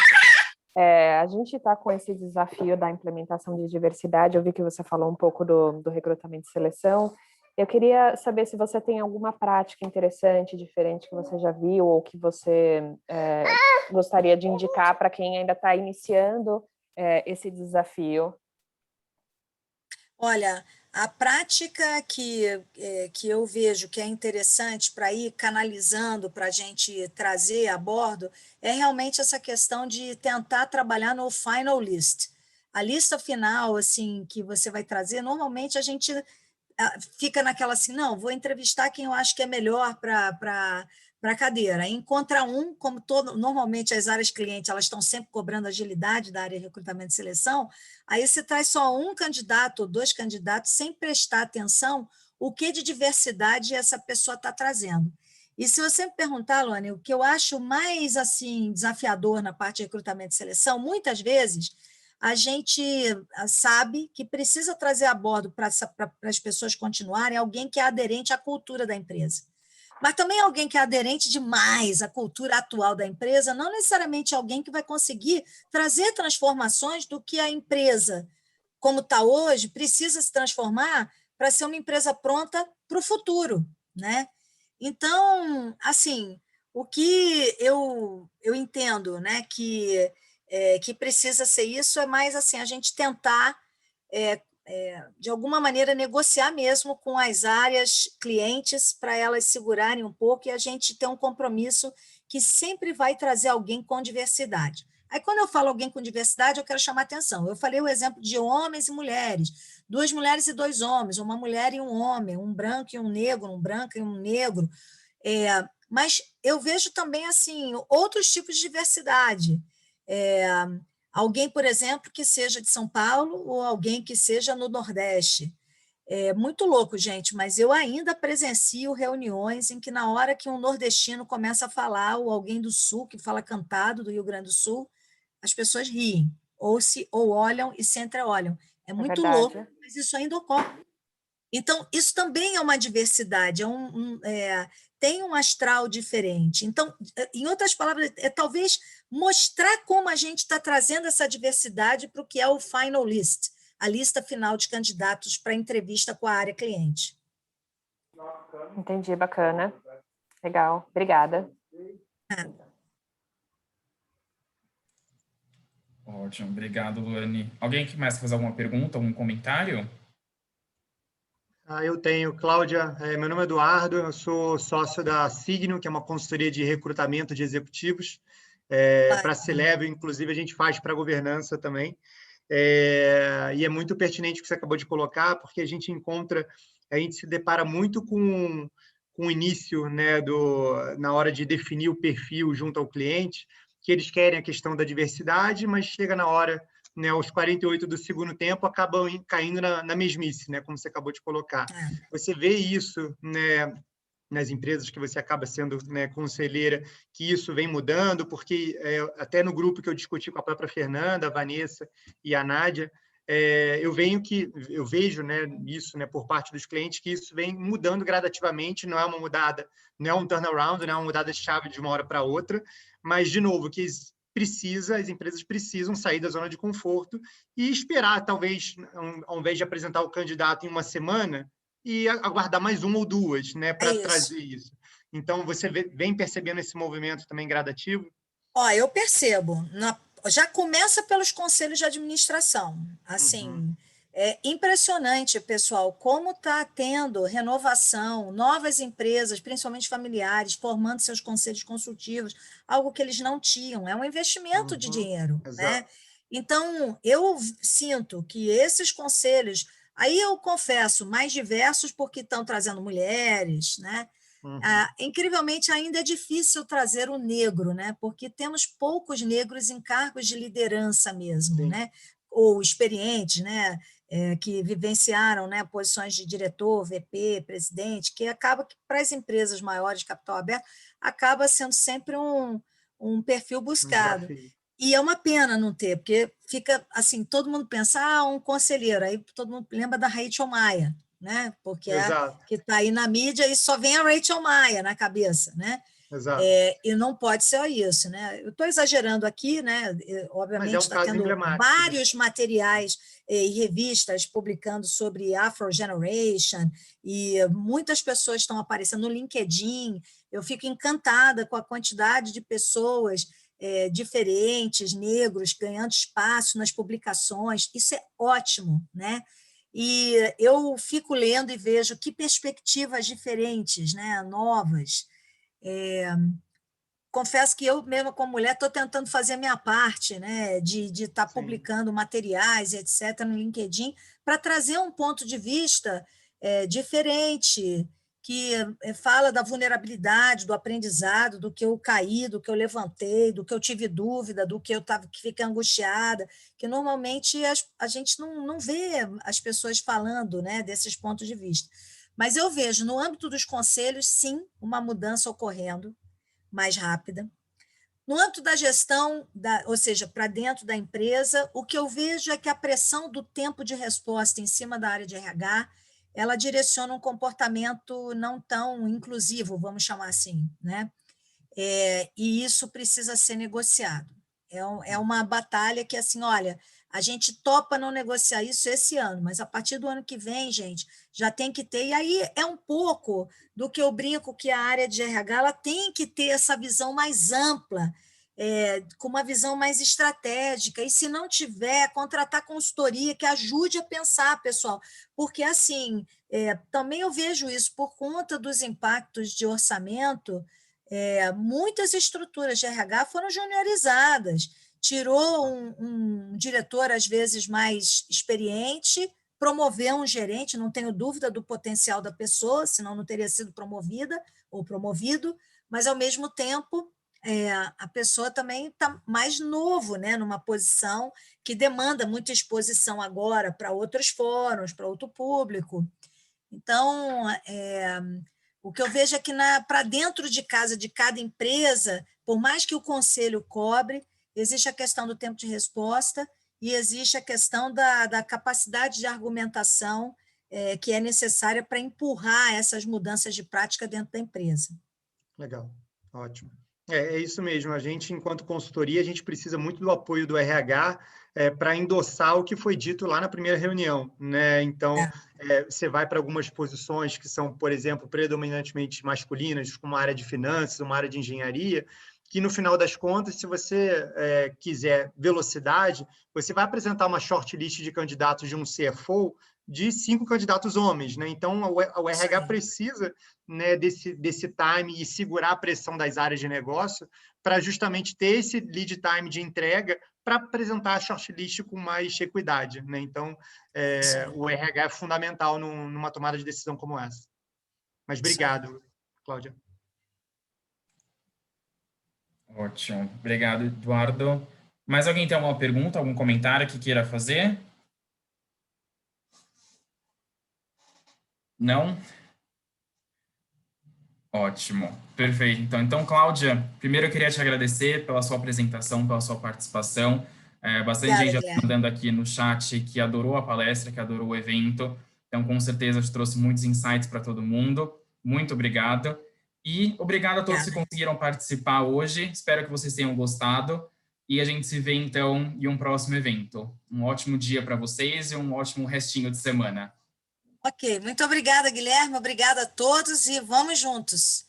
[SPEAKER 9] A gente está com esse desafio da implementação de diversidade. Eu vi que você falou um pouco do recrutamento e seleção. Eu queria saber se você tem alguma prática interessante, diferente, que você já viu ou que você gostaria de indicar para quem ainda está iniciando esse desafio.
[SPEAKER 1] Olha, a prática que eu vejo que é interessante para ir canalizando, para a gente trazer a bordo, é realmente essa questão de tentar trabalhar no final list. A lista final, assim, que você vai trazer, normalmente a gente fica naquela assim, não, vou entrevistar quem eu acho que é melhor para a cadeira. Encontra como normalmente as áreas clientes elas estão sempre cobrando agilidade da área de recrutamento e seleção, aí você traz só um candidato ou 2 candidatos sem prestar atenção o que de diversidade essa pessoa está trazendo. E se você me perguntar, Luane, o que eu acho mais assim desafiador na parte de recrutamento e seleção, muitas vezes a gente sabe que precisa trazer a bordo para as pessoas continuarem alguém que é aderente à cultura da empresa. Mas também alguém que é aderente demais à cultura atual da empresa, não necessariamente alguém que vai conseguir trazer transformações do que a empresa, como está hoje, precisa se transformar para ser uma empresa pronta para o futuro, né? Então, assim, o que eu entendo, né, que precisa ser isso é mais assim, a gente tentar de alguma maneira, negociar mesmo com as áreas clientes para elas segurarem um pouco e a gente ter um compromisso que sempre vai trazer alguém com diversidade. Aí, quando eu falo alguém com diversidade, eu quero chamar atenção. Eu falei o exemplo de homens e mulheres, 2 mulheres e 2 homens, uma mulher e um homem, um branco e um negro, um branco e um negro. Mas eu vejo também assim outros tipos de diversidade. Alguém, por exemplo, que seja de São Paulo ou alguém que seja no Nordeste. É muito louco, gente, mas eu ainda presencio reuniões em que, na hora que um nordestino começa a falar, ou alguém do Sul, que fala cantado do Rio Grande do Sul, as pessoas riem, ou olham e se entreolham. É muito louco,
[SPEAKER 9] verdade.
[SPEAKER 1] mas isso ainda ocorre. Então, isso também é uma diversidade, tem um astral diferente. Então, em outras palavras, talvez mostrar como a gente está trazendo essa diversidade para o que é o final list, a lista final de candidatos para entrevista com a área cliente.
[SPEAKER 9] Entendi, bacana. Legal, obrigada.
[SPEAKER 2] Ótimo, obrigado, Luane. Alguém que mais quer fazer alguma pergunta, algum comentário?
[SPEAKER 10] Eu tenho, Cláudia, meu nome é Eduardo, eu sou sócio da Signo, que é uma consultoria de recrutamento de executivos. Para a Celebre, inclusive, a gente faz para a governança também. E é muito pertinente o que você acabou de colocar, porque a gente se depara muito com o início, né, na hora de definir o perfil junto ao cliente, que eles querem a questão da diversidade, mas chega na hora, né, aos 48 do segundo tempo, acabam caindo na mesmice, né, como você acabou de colocar. Você vê isso, né, nas empresas que você acaba sendo, né, conselheira, que isso vem mudando, porque até no grupo que eu discuti com a própria Fernanda, a Vanessa e a Nádia, eu vejo, né, isso, né, por parte dos clientes, que isso vem mudando gradativamente, não é uma mudada, não é um turnaround, não é uma mudada de chave de uma hora para outra, mas, de novo, que as empresas precisam sair da zona de conforto e esperar, talvez, ao invés de apresentar o candidato em uma semana, e aguardar mais uma ou duas, né, para trazer isso. Então, você vem percebendo esse movimento também gradativo?
[SPEAKER 1] Eu percebo. Já começa pelos conselhos de administração. Assim, é impressionante, pessoal, como está tendo renovação, novas empresas, principalmente familiares, formando seus conselhos consultivos, algo que eles não tinham. É um investimento de dinheiro, né? Então, eu sinto que esses conselhos, aí eu confesso, mais diversos, porque estão trazendo mulheres, né? Incrivelmente, ainda é difícil trazer o negro, né? Porque temos poucos negros em cargos de liderança mesmo, né? Ou experientes, né? Que vivenciaram, né, posições de diretor, VP, presidente, que acaba que, para as empresas maiores de capital aberto, acaba sendo sempre um perfil buscado. E é uma pena não ter, porque fica assim, todo mundo pensa, um conselheiro, aí todo mundo lembra da Rachel Maia, né? Porque que está aí na mídia e só vem a Rachel Maia na cabeça, né? E não pode ser isso, né? Eu estou exagerando aqui, né? Obviamente está tendo vários materiais e revistas publicando sobre Afro Generation, e muitas pessoas estão aparecendo no LinkedIn. Eu fico encantada com a quantidade de pessoas diferentes, negros, ganhando espaço nas publicações. Isso é ótimo, né? E eu fico lendo e vejo que perspectivas diferentes, né, novas. Confesso que eu mesma, como mulher, estou tentando fazer a minha parte, né, de estar publicando materiais, etc., no LinkedIn, para trazer um ponto de vista diferente, que fala da vulnerabilidade, do aprendizado, do que eu caí, do que eu levantei, do que eu tive dúvida, do que eu fiquei angustiada, que normalmente a gente não vê as pessoas falando, né, desses pontos de vista. Mas eu vejo, no âmbito dos conselhos, sim, uma mudança ocorrendo mais rápida. No âmbito da gestão, ou seja, para dentro da empresa, o que eu vejo é que a pressão do tempo de resposta em cima da área de RH, ela direciona um comportamento não tão inclusivo, vamos chamar assim, né? E isso precisa ser negociado. É uma batalha que, assim, olha, a gente topa não negociar isso esse ano, mas a partir do ano que vem, gente, já tem que ter. E aí é um pouco do que eu brinco, que a área de RH ela tem que ter essa visão mais ampla, com uma visão mais estratégica. E se não tiver, contratar consultoria que ajude a pensar, pessoal. Porque, assim, também eu vejo isso por conta dos impactos de orçamento. Muitas estruturas de RH foram juniorizadas, tirou um diretor, às vezes, mais experiente, promoveu um gerente, não tenho dúvida do potencial da pessoa, senão não teria sido promovida ou promovido, mas, ao mesmo tempo, a pessoa também está mais novo, né, numa posição que demanda muita exposição agora para outros fóruns, para outro público. Então, o que eu vejo é que para dentro de casa de cada empresa, por mais que o conselho cobre, existe a questão do tempo de resposta e existe a questão da capacidade de argumentação que é necessária para empurrar essas mudanças de prática dentro da empresa.
[SPEAKER 10] Legal, ótimo. É isso mesmo, a gente, enquanto consultoria, a gente precisa muito do apoio do RH para endossar o que foi dito lá na primeira reunião, né? Então, você vai para algumas posições que são, por exemplo, predominantemente masculinas, como a área de finanças, uma área de engenharia, que no final das contas, se você quiser velocidade, você vai apresentar uma shortlist de candidatos de um CFO de 5 candidatos homens, né? Então, o RH precisa, né, desse time e segurar a pressão das áreas de negócio para justamente ter esse lead time de entrega para apresentar a shortlist com mais equidade, né? Então, o RH é fundamental numa tomada de decisão como essa. Mas obrigado, Cláudia.
[SPEAKER 2] Ótimo. Obrigado, Eduardo. Mais alguém tem alguma pergunta, algum comentário que queira fazer? Não? Ótimo. Perfeito. Então, Cláudia, primeiro eu queria te agradecer pela sua apresentação, pela sua participação. Bastante gente já está mandando aqui no chat que adorou a palestra, que adorou o evento. Então, com certeza, te trouxe muitos insights para todo mundo. Muito obrigado. E obrigado a todos que conseguiram participar hoje. Espero que vocês tenham gostado. E a gente se vê, então, em um próximo evento. Um ótimo dia para vocês e um ótimo restinho de semana.
[SPEAKER 1] Ok, muito obrigada, Guilherme. Obrigada a todos e vamos juntos.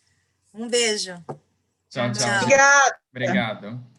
[SPEAKER 1] Um beijo.
[SPEAKER 2] Tchau, tchau.
[SPEAKER 11] Obrigada.
[SPEAKER 2] Obrigado.